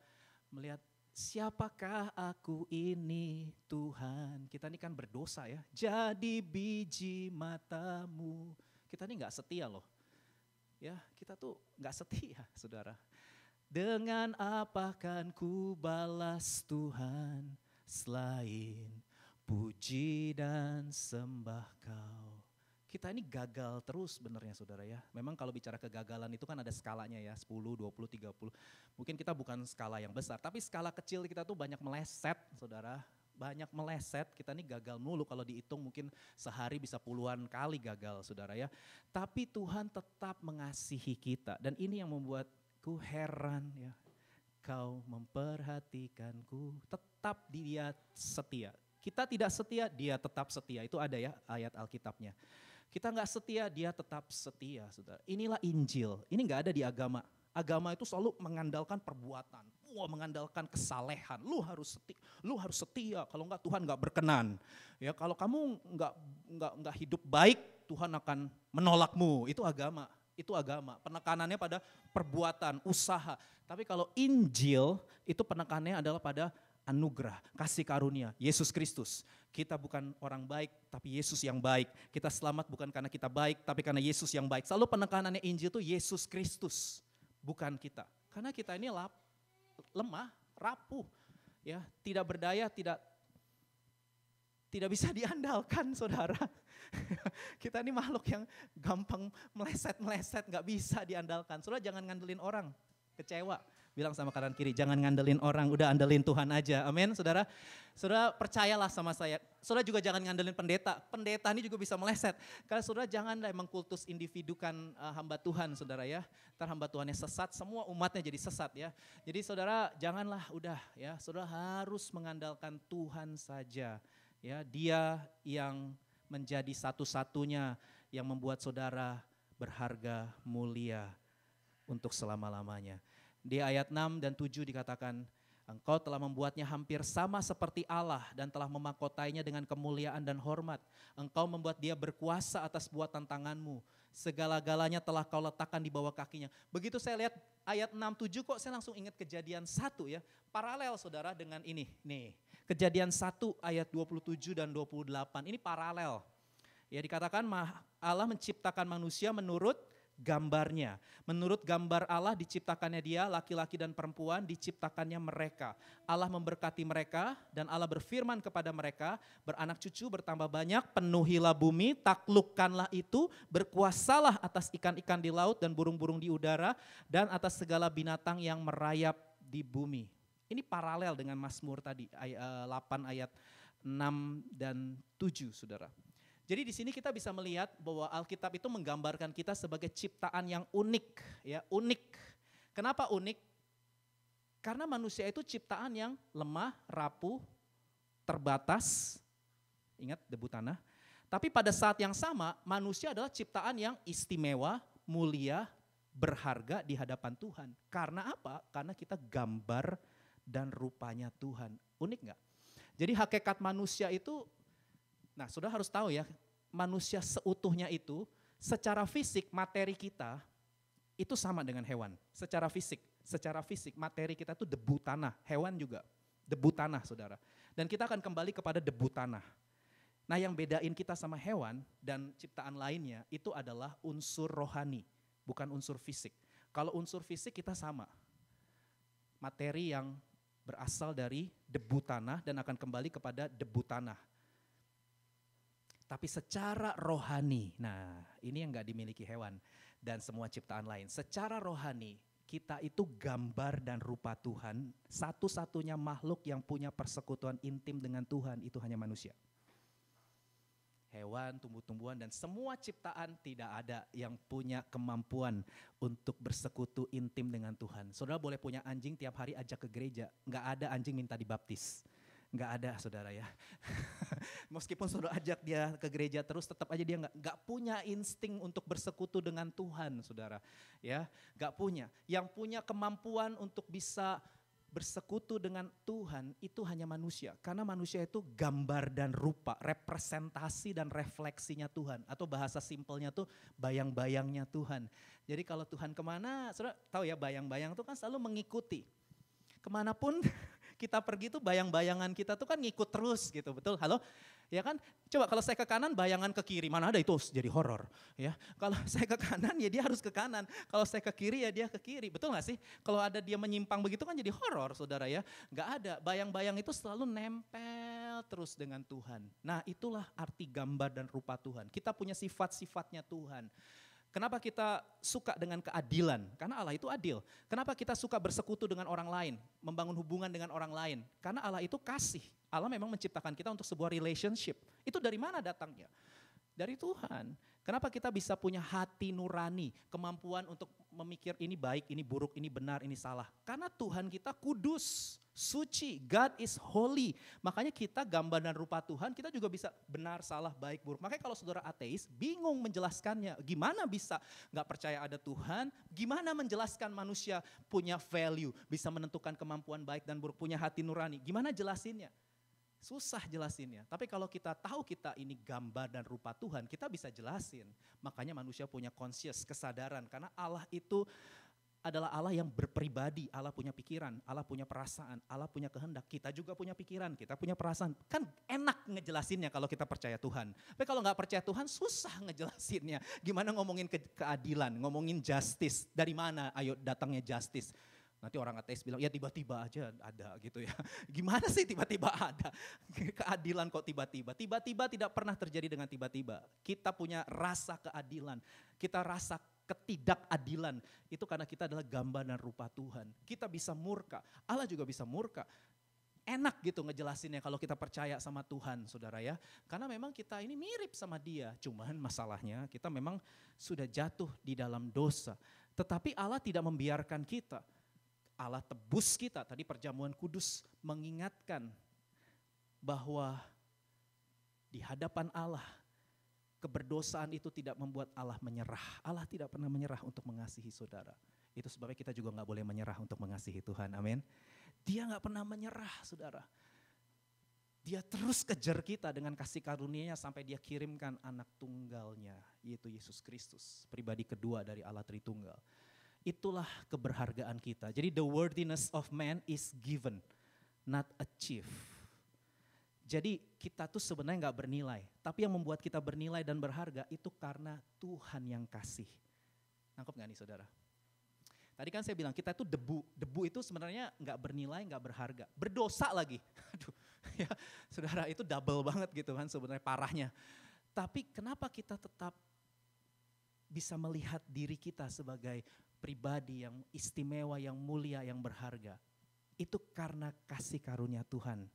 melihat siapakah aku ini Tuhan. Kita ini kan berdosa ya, jadi biji matamu. Kita ini gak setia loh. Ya, kita tuh gak setia, saudara. Dengan apa kan ku balas Tuhan selain puji dan sembah Kau. Kita ini gagal terus benernya saudara ya. Memang kalau bicara kegagalan itu kan ada skalanya ya, 10, 20, 30. Mungkin kita bukan skala yang besar, tapi skala kecil kita tuh banyak meleset saudara. Banyak meleset, kita ini gagal mulu kalau dihitung mungkin sehari bisa puluhan kali gagal saudara ya. Tapi Tuhan tetap mengasihi kita dan ini yang membuatku heran ya. Kau memperhatikanku, tetap Dia setia. Kita tidak setia, Dia tetap setia. Itu ada ya ayat Alkitabnya. Kita gak setia, Dia tetap setia saudara. Inilah Injil, ini gak ada di agama. Agama itu selalu mengandalkan perbuatan. Mengandalkan kesalehan, lu harus setia, kalau enggak Tuhan enggak berkenan. Ya, kalau kamu enggak hidup baik, Tuhan akan menolakmu. Itu agama. Penekanannya pada perbuatan, usaha. Tapi kalau Injil itu penekanannya adalah pada anugerah, kasih karunia, Yesus Kristus. Kita bukan orang baik, tapi Yesus yang baik. Kita selamat bukan karena kita baik, tapi karena Yesus yang baik. Selalu penekanannya Injil itu Yesus Kristus, bukan kita. Karena kita ini lemah, rapuh, ya, tidak berdaya, tidak bisa diandalkan, saudara. Kita ini makhluk yang gampang meleset, gak bisa diandalkan. Saudara jangan ngandelin orang, kecewa. Bilang sama kanan kiri, jangan ngandelin orang, udah andelin Tuhan aja, amin saudara. Saudara percayalah sama saya, saudara juga jangan ngandelin pendeta ini juga bisa meleset. Karena saudara janganlah mengkultus individukan hamba Tuhan saudara ya. Ntar hamba Tuhannya sesat, semua umatnya jadi sesat ya. Jadi saudara janganlah udah ya, saudara harus mengandalkan Tuhan saja. Ya, Dia yang menjadi satu-satunya yang membuat saudara berharga, mulia untuk selama-lamanya. Di ayat 6 dan 7 dikatakan, Engkau telah membuatnya hampir sama seperti Allah dan telah memakotainya dengan kemuliaan dan hormat. Engkau membuat dia berkuasa atas buatan tanganmu. Segala-galanya telah kau letakkan di bawah kakinya. Begitu saya lihat ayat 6-7 kok saya langsung ingat Kejadian 1 ya. Paralel saudara dengan ini. Nih, Kejadian 1 ayat 27 dan 28 ini paralel. Ya dikatakan Allah menciptakan manusia menurut gambarnya. Menurut gambar Allah diciptakannya dia, laki-laki dan perempuan diciptakannya mereka. Allah memberkati mereka dan Allah berfirman kepada mereka, beranak cucu bertambah banyak, penuhilah bumi, taklukkanlah itu, berkuasalah atas ikan-ikan di laut dan burung-burung di udara dan atas segala binatang yang merayap di bumi. Ini paralel dengan Mazmur tadi, 8 ayat 6 dan 7 saudara. Jadi di sini kita bisa melihat bahwa Alkitab itu menggambarkan kita sebagai ciptaan yang unik, ya unik. Kenapa unik? Karena manusia itu ciptaan yang lemah, rapuh, terbatas. Ingat debu tanah. Tapi pada saat yang sama manusia adalah ciptaan yang istimewa, mulia, berharga di hadapan Tuhan. Karena apa? Karena kita gambar dan rupanya Tuhan. Unik gak? Jadi hakikat manusia itu, nah saudara harus tahu ya, manusia seutuhnya itu secara fisik materi kita itu sama dengan hewan. Secara fisik materi kita itu debu tanah, hewan juga debu tanah saudara. Dan kita akan kembali kepada debu tanah. Nah yang bedain kita sama hewan dan ciptaan lainnya itu adalah unsur rohani, bukan unsur fisik. Kalau unsur fisik kita sama, materi yang berasal dari debu tanah dan akan kembali kepada debu tanah. Tapi secara rohani, nah ini yang gak dimiliki hewan dan semua ciptaan lain. Secara rohani, kita itu gambar dan rupa Tuhan. Satu-satunya makhluk yang punya persekutuan intim dengan Tuhan itu hanya manusia. Hewan, tumbuh-tumbuhan, dan semua ciptaan tidak ada yang punya kemampuan untuk bersekutu intim dengan Tuhan. Saudara boleh punya anjing tiap hari ajak ke gereja, nggak ada anjing minta dibaptis. Nggak ada saudara ya. Meskipun saudara ajak dia ke gereja terus, tetap aja dia nggak punya insting untuk bersekutu dengan Tuhan saudara. Ya, nggak punya. Yang punya kemampuan untuk bisa bersekutu dengan Tuhan itu hanya manusia. Karena manusia itu gambar dan rupa, representasi dan refleksinya Tuhan. Atau bahasa simpelnya tuh bayang-bayangnya Tuhan. Jadi kalau Tuhan kemana, saudara tahu ya bayang-bayang itu kan selalu mengikuti. Kemanapun kita pergi tuh bayang-bayangan kita tuh kan ngikut terus gitu, betul? Halo? Ya kan? Coba kalau saya ke kanan bayangan ke kiri, mana ada itu jadi horor. Ya, kalau saya ke kanan ya dia harus ke kanan. Kalau saya ke kiri ya dia ke kiri, betul gak sih? Kalau ada dia menyimpang begitu kan jadi horor saudara ya. Gak ada, bayang-bayang itu selalu nempel terus dengan Tuhan. Nah itulah arti gambar dan rupa Tuhan. Kita punya sifat-sifatnya Tuhan. Kenapa kita suka dengan keadilan? Karena Allah itu adil. Kenapa kita suka bersekutu dengan orang lain, membangun hubungan dengan orang lain? Karena Allah itu kasih. Allah memang menciptakan kita untuk sebuah relationship. Itu dari mana datangnya? Dari Tuhan. Kenapa kita bisa punya hati nurani, kemampuan untuk memikir ini baik, ini buruk, ini benar, ini salah. Karena Tuhan kita kudus, suci, God is holy. Makanya kita gambar dan rupa Tuhan, kita juga bisa benar, salah, baik, buruk. Makanya kalau saudara ateis bingung menjelaskannya. Gimana bisa gak percaya ada Tuhan, gimana menjelaskan manusia punya value, bisa menentukan kemampuan baik dan buruk, punya hati nurani. Gimana jelasinnya? Susah jelasinnya, tapi kalau kita tahu kita ini gambar dan rupa Tuhan, kita bisa jelasin. Makanya manusia punya conscious, kesadaran, karena Allah itu adalah Allah yang berpribadi, Allah punya pikiran, Allah punya perasaan, Allah punya kehendak, kita juga punya pikiran, kita punya perasaan. Kan enak ngejelasinnya kalau kita percaya Tuhan. Tapi kalau gak percaya Tuhan susah ngejelasinnya. Gimana ngomongin keadilan, ngomongin justice, dari mana ayo datangnya justice. Nanti orang ateis bilang, ya tiba-tiba aja ada gitu ya. Gimana sih tiba-tiba ada? Keadilan kok tiba-tiba? Tiba-tiba tidak pernah terjadi dengan tiba-tiba. Kita punya rasa keadilan, kita rasa ketidakadilan. Itu karena kita adalah gambar dan rupa Tuhan. Kita bisa murka, Allah juga bisa murka. Enak gitu ngejelasinnya kalau kita percaya sama Tuhan saudara ya. Karena memang kita ini mirip sama dia. Cuman masalahnya kita memang sudah jatuh di dalam dosa. Tetapi Allah tidak membiarkan kita. Allah tebus kita, tadi perjamuan kudus mengingatkan bahwa di hadapan Allah keberdosaan itu tidak membuat Allah menyerah. Allah tidak pernah menyerah untuk mengasihi saudara. Itu sebabnya kita juga gak boleh menyerah untuk mengasihi Tuhan, amin. Dia gak pernah menyerah saudara. Dia terus kejar kita dengan kasih karunia-Nya sampai dia kirimkan anak tunggalnya, yaitu Yesus Kristus, pribadi kedua dari Allah Tritunggal. Itulah keberhargaan kita. Jadi the worthiness of man is given, not achieved. Jadi kita tuh sebenarnya gak bernilai. Tapi yang membuat kita bernilai dan berharga itu karena Tuhan yang kasih. Nangkep gak nih saudara? Tadi kan saya bilang kita tuh debu. Debu itu sebenarnya gak bernilai, gak berharga. Berdosa lagi. Aduh, ya saudara itu double banget gitu kan sebenarnya parahnya. Tapi kenapa kita tetap bisa melihat diri kita sebagai pribadi yang istimewa, yang mulia, yang berharga. Itu karena kasih karunia Tuhan.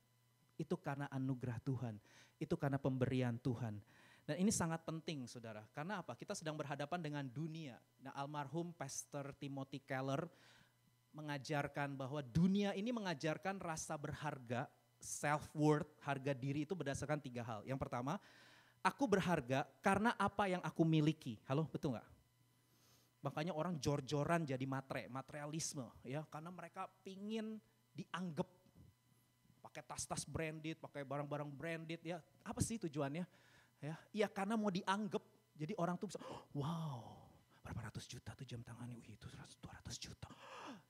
Itu karena anugerah Tuhan. Itu karena pemberian Tuhan. Dan ini sangat penting saudara. Karena apa? Kita sedang berhadapan dengan dunia. Nah almarhum Pastor Timothy Keller mengajarkan bahwa dunia ini mengajarkan rasa berharga, self-worth, harga diri itu berdasarkan 3 hal. Yang pertama, aku berharga karena apa yang aku miliki. Halo, betul gak? Makanya orang jor-joran jadi materialisme ya, karena mereka pingin dianggap pakai tas-tas branded, pakai barang-barang branded ya. Apa sih tujuannya? Ya, iya karena mau dianggap. Jadi orang tuh bisa, wow, berapa ratus juta tuh jam tangannya, wih itu 200 juta.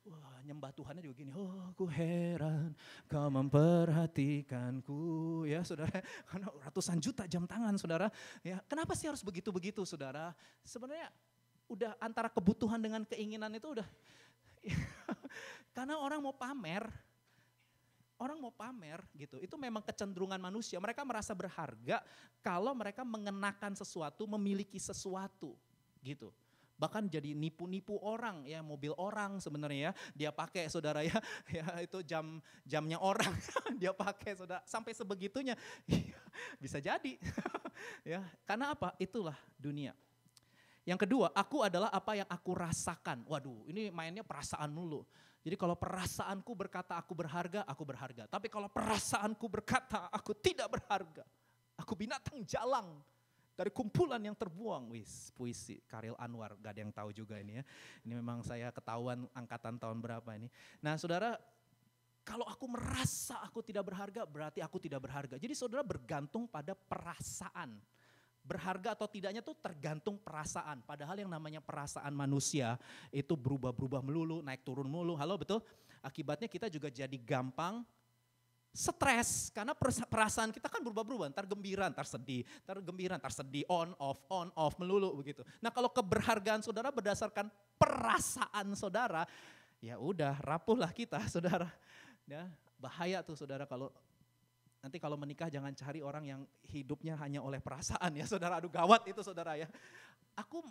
Wah, nyembah Tuhannya juga gini, oh aku heran kau memperhatikanku ya saudara, karena ratusan juta jam tangan saudara. Ya, kenapa sih harus begitu-begitu saudara? Sebenarnya udah antara kebutuhan dengan keinginan itu udah, karena orang mau pamer. Orang mau pamer gitu, itu memang kecenderungan manusia. Mereka merasa berharga kalau mereka mengenakan sesuatu, memiliki sesuatu gitu. Bahkan jadi nipu-nipu orang ya, mobil orang sebenarnya ya, dia pakai saudara ya, ya itu jamnya orang dia pakai saudara, sampai sebegitunya. Bisa jadi ya, karena apa? Itulah dunia. Yang kedua, aku adalah apa yang aku rasakan. Waduh, ini mainnya perasaan mulu. Jadi kalau perasaanku berkata aku berharga, aku berharga. Tapi kalau perasaanku berkata aku tidak berharga, aku binatang jalang dari kumpulan yang terbuang. Wis, puisi Karil Anwar, gak ada yang tahu juga ini ya. Ini memang saya ketahuan angkatan tahun berapa ini. Nah saudara, kalau aku merasa aku tidak berharga, berarti aku tidak berharga. Jadi saudara bergantung pada perasaan. Berharga atau tidaknya tuh tergantung perasaan. Padahal yang namanya perasaan manusia itu berubah-berubah melulu, naik turun melulu. Halo betul? Akibatnya kita juga jadi gampang stres. Karena perasaan kita kan berubah-berubah. Ntar gembira, ntar sedih. Ntar gembira, ntar sedih. On, off melulu begitu. Nah kalau keberhargaan saudara berdasarkan perasaan saudara, ya udah rapuhlah kita saudara. Ya, bahaya tuh saudara kalau nanti kalau menikah jangan cari orang yang hidupnya hanya oleh perasaan ya saudara. Aduh gawat itu saudara ya. Aku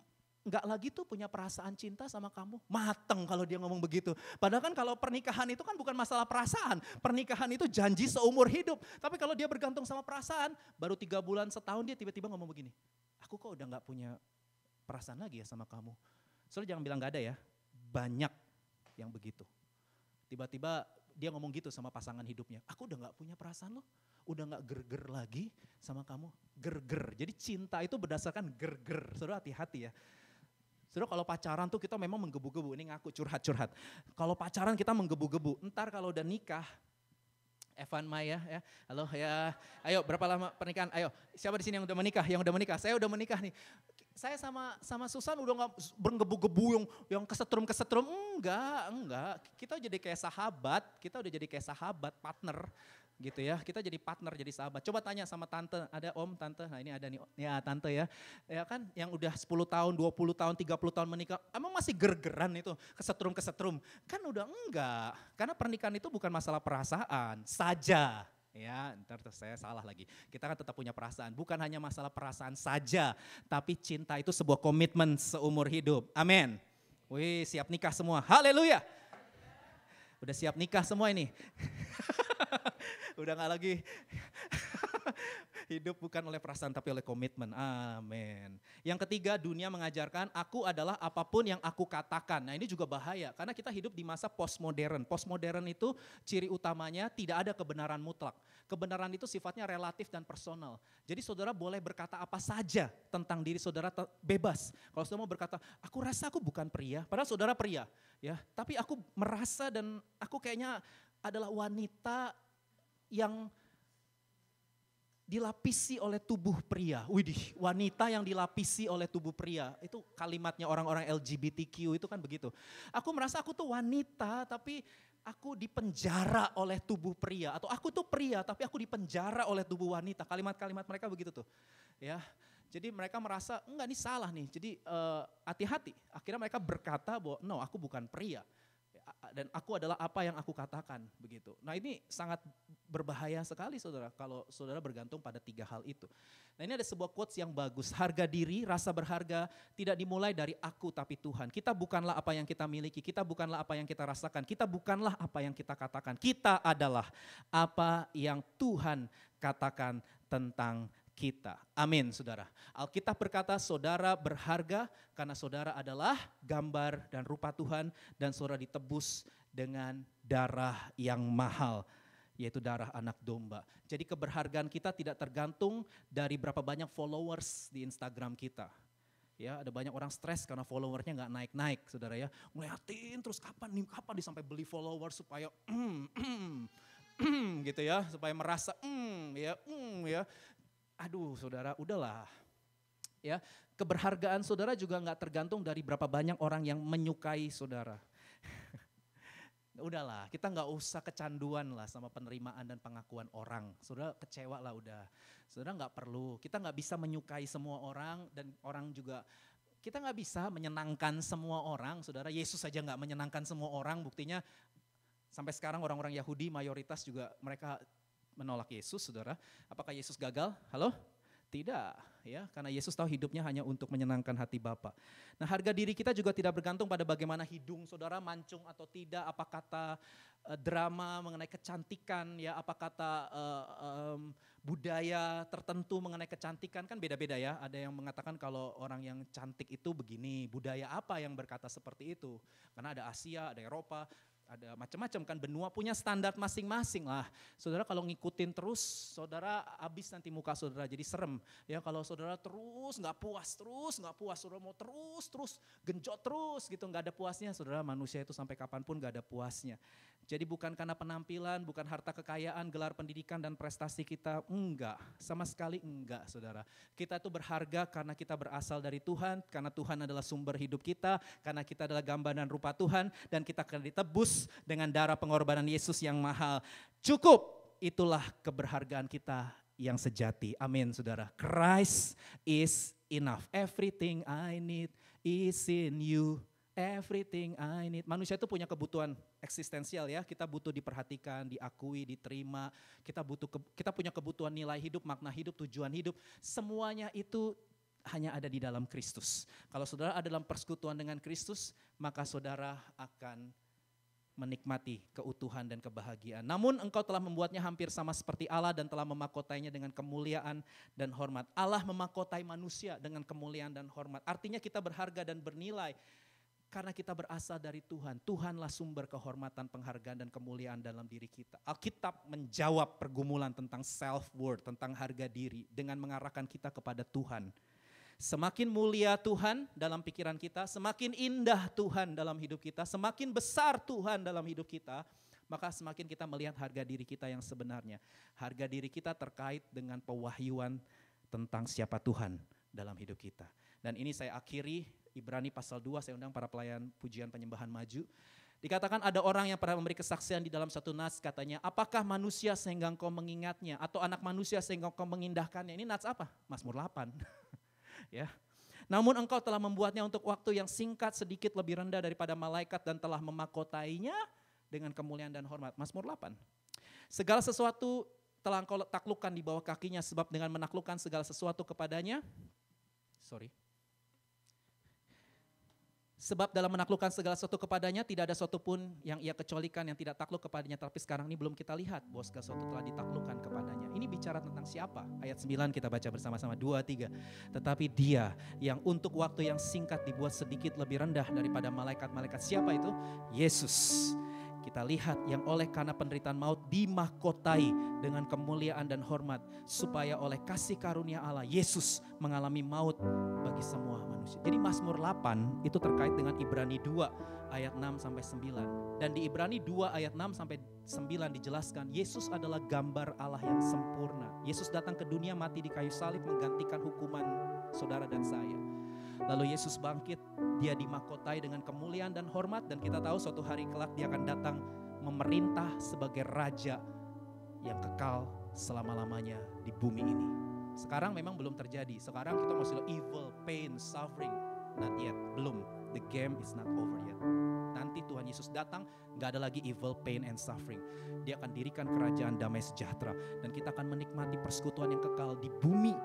nggak lagi tuh punya perasaan cinta sama kamu. Mateng kalau dia ngomong begitu. Padahal kan kalau pernikahan itu kan bukan masalah perasaan. Pernikahan itu janji seumur hidup. Tapi kalau dia bergantung sama perasaan, baru 3 bulan setahun dia tiba-tiba ngomong begini. Aku kok udah nggak punya perasaan lagi ya sama kamu. Saudara jangan bilang nggak ada ya. Banyak yang begitu. Tiba-tiba dia ngomong gitu sama pasangan hidupnya. Aku udah gak punya perasaan loh. Udah gak gerger lagi sama kamu. Gerger. Jadi cinta itu berdasarkan gerger. Saudara hati-hati ya. Saudara kalau pacaran tuh kita memang menggebu-gebu. Ini ngaku curhat-curhat. Kalau pacaran kita menggebu-gebu. Ntar kalau udah nikah. Evan Maya ya. Halo ya. Ayo berapa lama pernikahan? Ayo siapa di sini yang udah menikah? Yang udah menikah? Saya udah menikah nih. Saya sama Susan udah gak bergebu-gebu yang kesetrum. Enggak. Kita jadi kayak sahabat, partner gitu ya. Kita jadi partner, jadi sahabat. Coba tanya sama tante, ada om, tante, nah ini ada nih, ya tante ya. Ya kan yang udah 10 tahun, 20 tahun, 30 tahun menikah, emang masih gergeran itu, kesetrum. Kan udah enggak, karena pernikahan itu bukan masalah perasaan saja. Ya, ntar saya salah lagi. Kita kan tetap punya perasaan. Bukan hanya masalah perasaan saja, tapi cinta itu sebuah komitmen seumur hidup. Amin. Wih, siap nikah semua. Haleluya. Udah siap nikah semua ini. Udah gak lagi hidup bukan oleh perasaan tapi oleh komitmen. Amin. Yang ketiga, dunia mengajarkan aku adalah apapun yang aku katakan. Nah ini juga bahaya karena kita hidup di masa postmodern. Postmodern itu ciri utamanya tidak ada kebenaran mutlak. Kebenaran itu sifatnya relatif dan personal. Jadi saudara boleh berkata apa saja tentang diri saudara bebas. Kalau saudara mau berkata, aku rasa aku bukan pria, padahal saudara pria. Ya, tapi aku merasa dan aku kayaknya adalah wanita yang dilapisi oleh tubuh pria. Widih, wanita yang dilapisi oleh tubuh pria. Itu kalimatnya orang-orang LGBTQ itu kan begitu. Aku merasa aku tuh wanita tapi aku dipenjara oleh tubuh pria. Atau aku tuh pria tapi aku dipenjara oleh tubuh wanita. Kalimat-kalimat mereka begitu tuh. Ya, jadi mereka merasa enggak ini salah nih. Jadi hati-hati. Akhirnya mereka berkata bahwa no aku bukan pria. Dan aku adalah apa yang aku katakan begitu. Nah ini sangat berbahaya sekali saudara kalau saudara bergantung pada 3 hal itu. Nah ini ada sebuah quotes yang bagus. Harga diri, rasa berharga tidak dimulai dari aku tapi Tuhan. Kita bukanlah apa yang kita miliki, kita bukanlah apa yang kita rasakan, kita bukanlah apa yang kita katakan. Kita adalah apa yang Tuhan katakan tentang kita. Amin saudara. Alkitab berkata saudara berharga karena saudara adalah gambar dan rupa Tuhan dan saudara ditebus dengan darah yang mahal, yaitu darah anak domba. Jadi keberhargaan kita tidak tergantung dari berapa banyak followers di Instagram kita. Ya, ada banyak orang stres karena followernya nggak naik-naik, saudara ya. Ngeliatin terus kapan dia sampai beli followers supaya gitu ya, supaya merasa ya. Aduh saudara, udahlah. Ya, keberhargaan saudara juga nggak tergantung dari berapa banyak orang yang menyukai saudara. Udahlah, kita nggak usah kecanduan lah sama penerimaan dan pengakuan orang. Saudara kecewa lah udah. Saudara nggak perlu, kita nggak bisa menyukai semua orang dan orang juga, kita nggak bisa menyenangkan semua orang. Saudara, Yesus saja nggak menyenangkan semua orang, buktinya Sampai sekarang orang-orang Yahudi mayoritas juga mereka menolak Yesus, saudara. Apakah Yesus gagal? Halo? Tidak, ya, karena Yesus tahu hidupnya hanya untuk menyenangkan hati Bapa. Nah, harga diri kita juga tidak bergantung pada bagaimana hidung saudara mancung atau tidak, apa kata drama mengenai kecantikan, ya, apa kata budaya tertentu mengenai kecantikan, kan beda-beda ya. Ada yang mengatakan kalau orang yang cantik itu begini, budaya apa yang berkata seperti itu? Karena ada Asia, ada Eropa, ada macam-macam kan, benua punya standar masing-masing lah. Saudara kalau ngikutin terus, saudara habis nanti muka saudara jadi serem. Ya kalau saudara terus nggak puas, saudara mau terus genjot terus gitu, nggak ada puasnya. Saudara, manusia itu sampai kapanpun nggak ada puasnya. Jadi bukan karena penampilan, bukan harta kekayaan, gelar pendidikan dan prestasi kita, enggak, sama sekali enggak saudara. Kita itu berharga karena kita berasal dari Tuhan, karena Tuhan adalah sumber hidup kita, karena kita adalah gambar dan rupa Tuhan, dan kita akan ditebus dengan darah pengorbanan Yesus yang mahal. Cukup, itulah keberhargaan kita yang sejati. Amin saudara. Christ is enough. Everything I need is in you. Everything I need. Manusia itu punya kebutuhan eksistensial ya. Kita butuh diperhatikan, diakui, diterima. Kita punya kebutuhan nilai hidup, makna hidup, tujuan hidup. Semuanya itu hanya ada di dalam Kristus. Kalau saudara ada dalam persekutuan dengan Kristus, maka saudara akan menikmati keutuhan dan kebahagiaan. Namun engkau telah membuatnya hampir sama seperti Allah dan telah memakotainya dengan kemuliaan dan hormat. Allah memakotai manusia dengan kemuliaan dan hormat. Artinya kita berharga dan bernilai. Karena kita berasal dari Tuhan, Tuhanlah sumber kehormatan, penghargaan dan kemuliaan dalam diri kita. Alkitab menjawab pergumulan tentang self-worth, tentang harga diri dengan mengarahkan kita kepada Tuhan. Semakin mulia Tuhan dalam pikiran kita, semakin indah Tuhan dalam hidup kita, semakin besar Tuhan dalam hidup kita, maka semakin kita melihat harga diri kita yang sebenarnya. Harga diri kita terkait dengan pewahyuan tentang siapa Tuhan dalam hidup kita. Dan ini saya akhiri Ibrani pasal 2, saya undang para pelayan pujian penyembahan maju. Dikatakan ada orang yang pernah memberi kesaksian di dalam satu nats, katanya, apakah manusia sehingga engkau mengingatnya, atau anak manusia sehingga engkau mengindahkannya. Ini nats apa? Mazmur 8. Ya. Namun engkau telah membuatnya untuk waktu yang singkat, sedikit lebih rendah daripada malaikat, dan telah memakotainya dengan kemuliaan dan hormat. Mazmur 8. Segala sesuatu telah engkau taklukkan di bawah kakinya, sebab dengan menaklukkan segala sesuatu kepadanya, sebab dalam menaklukkan segala sesuatu kepadanya tidak ada sesuatu pun yang ia kecualikan yang tidak takluk kepadanya. Tapi sekarang ini belum kita lihat bahwa segala sesuatu telah ditaklukkan kepadanya. Ini bicara tentang siapa? Ayat 9 kita baca bersama-sama, 2, 3. Tetapi dia yang untuk waktu yang singkat dibuat sedikit lebih rendah daripada malaikat-malaikat. Siapa itu? Yesus. Kita lihat yang oleh karena penderitaan maut dimahkotai dengan kemuliaan dan hormat, supaya oleh kasih karunia Allah Yesus mengalami maut bagi semua manusia. Jadi Mazmur 8 itu terkait dengan Ibrani 2 ayat 6 sampai 9. Dan di Ibrani 2 ayat 6 sampai 9 dijelaskan Yesus adalah gambar Allah yang sempurna. Yesus datang ke dunia, mati di kayu salib menggantikan hukuman saudara dan saya. Lalu Yesus bangkit, dia dimahkotai dengan kemuliaan dan hormat, dan kita tahu suatu hari kelak dia akan datang memerintah sebagai raja yang kekal selama-lamanya di bumi ini. Sekarang memang belum terjadi, sekarang kita masih evil, pain, suffering, not yet, belum. The game is not over yet. Nanti Tuhan Yesus datang, gak ada lagi evil, pain, and suffering. Dia akan dirikan kerajaan damai sejahtera, dan kita akan menikmati persekutuan yang kekal di bumi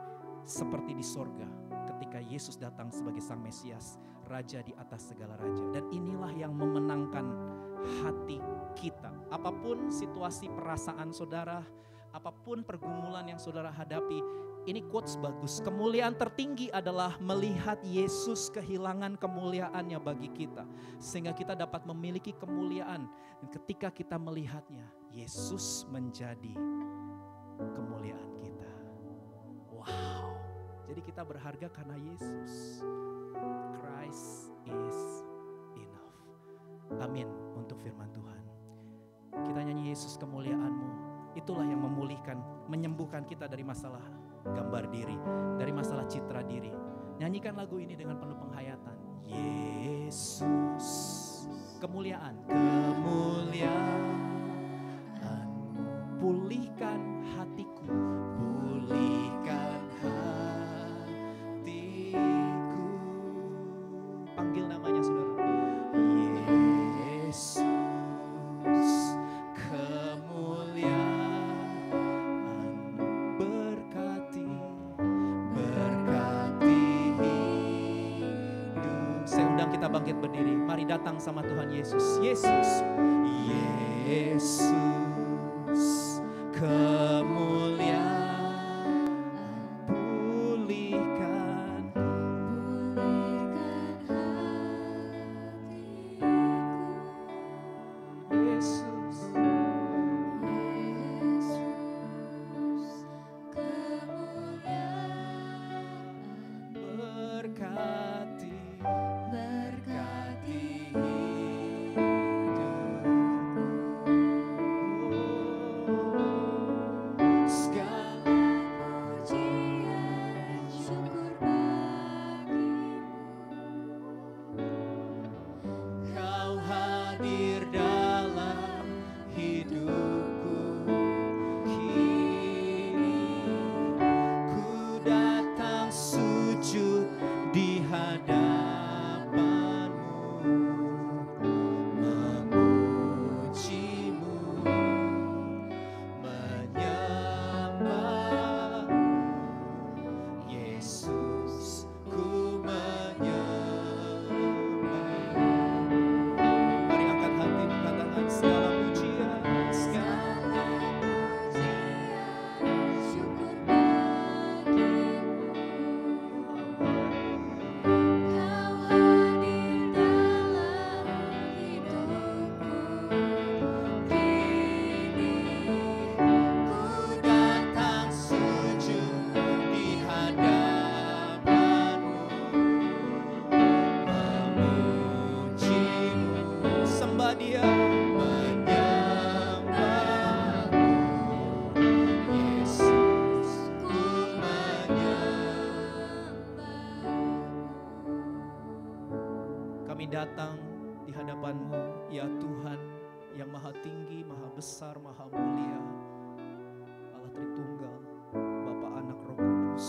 seperti di sorga. Ketika Yesus datang sebagai Sang Mesias, Raja di atas segala raja. Dan inilah yang memenangkan hati kita. Apapun situasi perasaan saudara, apapun pergumulan yang saudara hadapi, ini quotes bagus. Kemuliaan tertinggi adalah melihat Yesus kehilangan kemuliaannya bagi kita. Sehingga kita dapat memiliki kemuliaan. Dan ketika kita melihatnya, Yesus menjadi kemuliaan kita. Wow. Jadi kita berharga karena Yesus. Christ is enough. Amin untuk firman Tuhan. Kita nyanyi Yesus kemuliaan-Mu. Itulah yang memulihkan, menyembuhkan kita dari masalah gambar diri, dari masalah citra diri. Nyanyikan lagu ini dengan penuh penghayatan. Yesus kemuliaan, kemuliaan-Mu pulihkan hatiku, pulihkan hatiku. Panggil namanya saudara. Yesus kita bangkit berdiri. Mari datang sama Tuhan Yesus. Yesus, Yesus, kemuliaan pulihkan Yesus, berkati datang di hadapan-Mu, ya Tuhan yang maha tinggi, maha besar, maha mulia, Allah Tritunggal, Bapa, Anak, Roh Kudus.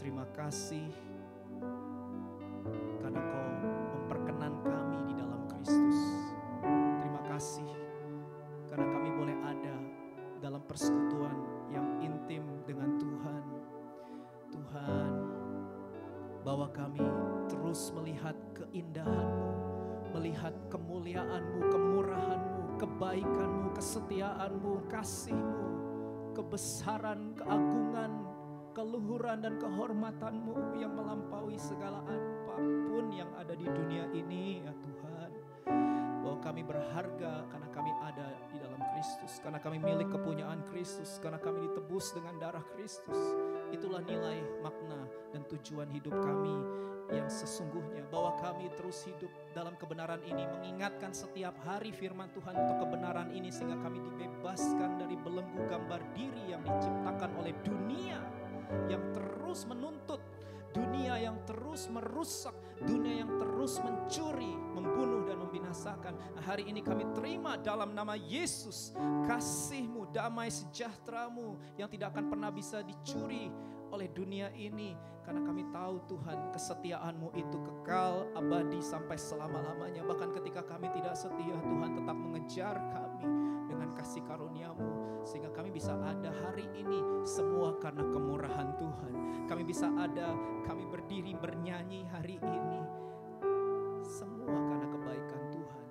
Terima kasih karena Kau memperkenan kami di dalam Kristus. Terima kasih karena kami boleh ada dalam persekutuan yang intim dengan Tuhan. Tuhan, bawa kami terus melihat keindahan-Mu, melihat kemuliaan-Mu, kemurahan-Mu, kebaikan-Mu, kesetiaan-Mu, kasih-Mu, kebesaran, keagungan, keluhuran dan kehormatan-Mu yang melampaui segala apapun yang ada di dunia ini, ya Tuhan. Bahwa kami berharga karena kami ada di dalam Kristus, karena kami milik kepunyaan Kristus, karena kami ditebus dengan darah Kristus. Itulah nilai, makna, dan tujuan hidup kami yang sesungguhnya. Bahwa kami terus hidup dalam kebenaran ini, mengingatkan setiap hari firman Tuhan untuk kebenaran ini, sehingga kami dibebaskan dari belenggu gambar diri yang diciptakan oleh dunia yang terus menuntut, dunia yang terus merusak, dunia yang terus mencuri, membunuh dan membinasakan. Hari ini kami terima dalam nama Yesus kasih-Mu, damai sejahtera-Mu yang tidak akan pernah bisa dicuri oleh dunia ini. Karena kami tahu Tuhan, kesetiaan-Mu itu kekal, abadi sampai selama-lamanya. Bahkan ketika kami tidak setia, Tuhan tetap mengejar kami dengan kasih karunia-Mu, sehingga kami bisa ada hari ini semua karena kemurahan Tuhan. Kami bisa ada, kami berdiri bernyanyi hari ini semua karena kebaikan Tuhan.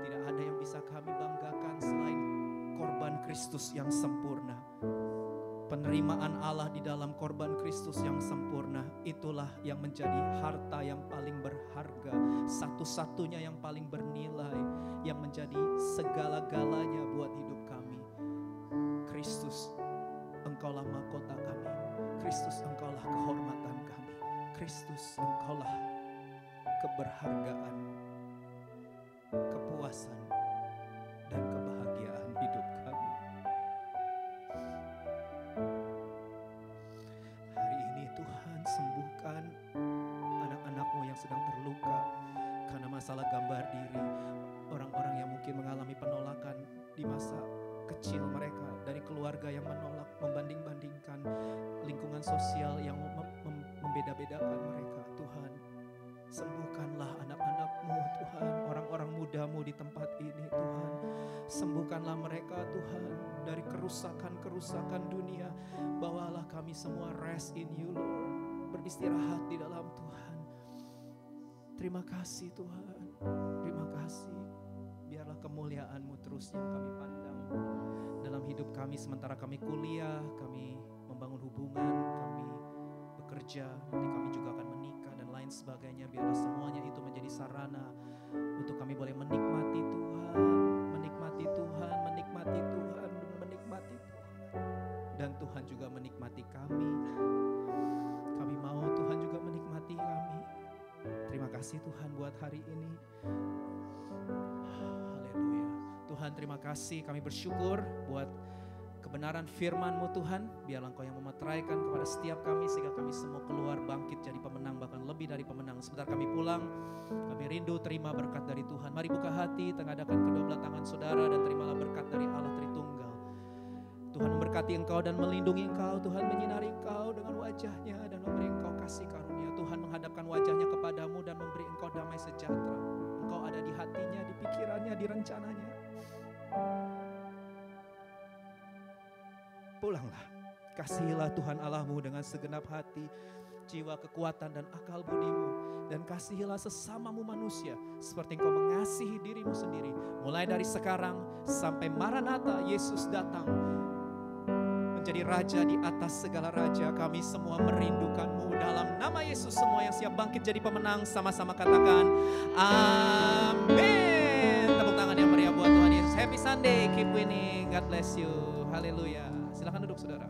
Tidak ada yang bisa kami banggakan selain korban Kristus yang sempurna. Penerimaan Allah di dalam korban Kristus yang sempurna, itulah yang menjadi harta yang paling berharga, satu-satunya yang paling bernilai, yang menjadi segala-galanya buat hidup kami. Kristus, Engkaulah mahkota kami. Kristus, Engkaulah kehormatan kami. Kristus, Engkaulah keberhargaan, kepuasan, dan kebahagiaan hidup kami. Hari ini Tuhan, sembuhkan anak-anak-Mu yang sedang terluka karena masalah gambar diri. Orang-orang yang mungkin mengalami penolakan di masa kecil mereka, dari keluarga yang menolak, membanding-bandingkan, lingkungan sosial yang membeda-bedakan mereka. Tuhan, sembuhkanlah anak-anak-Mu Tuhan, orang-orang muda-Mu di tempat ini Tuhan. Sembuhkanlah mereka Tuhan dari kerusakan-kerusakan dunia. Bawalah kami semua rest in You Lord, beristirahat di dalam Tuhan. Terima kasih Tuhan, terima kasih. Biarlah kemuliaan-Mu terus yang kami pandang dalam hidup kami sementara kami kuliah, kami membangun hubungan, kami bekerja, nanti kami juga akan menikah dan lain sebagainya. Biarlah semuanya itu menjadi sarana untuk kami boleh menikmati Tuhan, menikmati Tuhan, menikmati Tuhan, menikmati Tuhan. Dan Tuhan juga menikmati kami. Kami mau Tuhan juga menikmati kami. Terima kasih Tuhan buat hari ini. Haleluya. Tuhan terima kasih, kami bersyukur buat kebenaran firman-Mu Tuhan. Biarlah Engkau yang memeteraikan kepada setiap kami sehingga kami semua keluar bangkit jadi pemenang, bahkan lebih dari pemenang. Sebentar kami pulang, kami rindu terima berkat dari Tuhan. Mari buka hati, tengadahkan kedua belah tangan saudara dan terimalah berkat dari Allah Tritunggal. Tuhan memberkati engkau dan melindungi engkau. Tuhan menyinari engkau dengan wajahnya dan memberi engkau kasih karunia. Tuhan menghadapkan wajahnya kepadamu dan memberi engkau damai sejahtera. Engkau ada di hatinya, di pikirannya, di rencananya. Pulanglah, kasihilah Tuhan Allahmu dengan segenap hati, jiwa, kekuatan dan akal budimu. Dan kasihilah sesamamu manusia seperti engkau mengasihi dirimu sendiri. Mulai dari sekarang sampai Maranatha, Yesus datang menjadi Raja di atas segala raja. Kami semua merindukanmu. Dalam nama Yesus, semua yang siap bangkit jadi pemenang sama-sama katakan amin. Tepuk tangan yang meriah buat Tuhan Yesus. Happy Sunday, keep winning, God bless you. Haleluya. Silakan duduk saudara.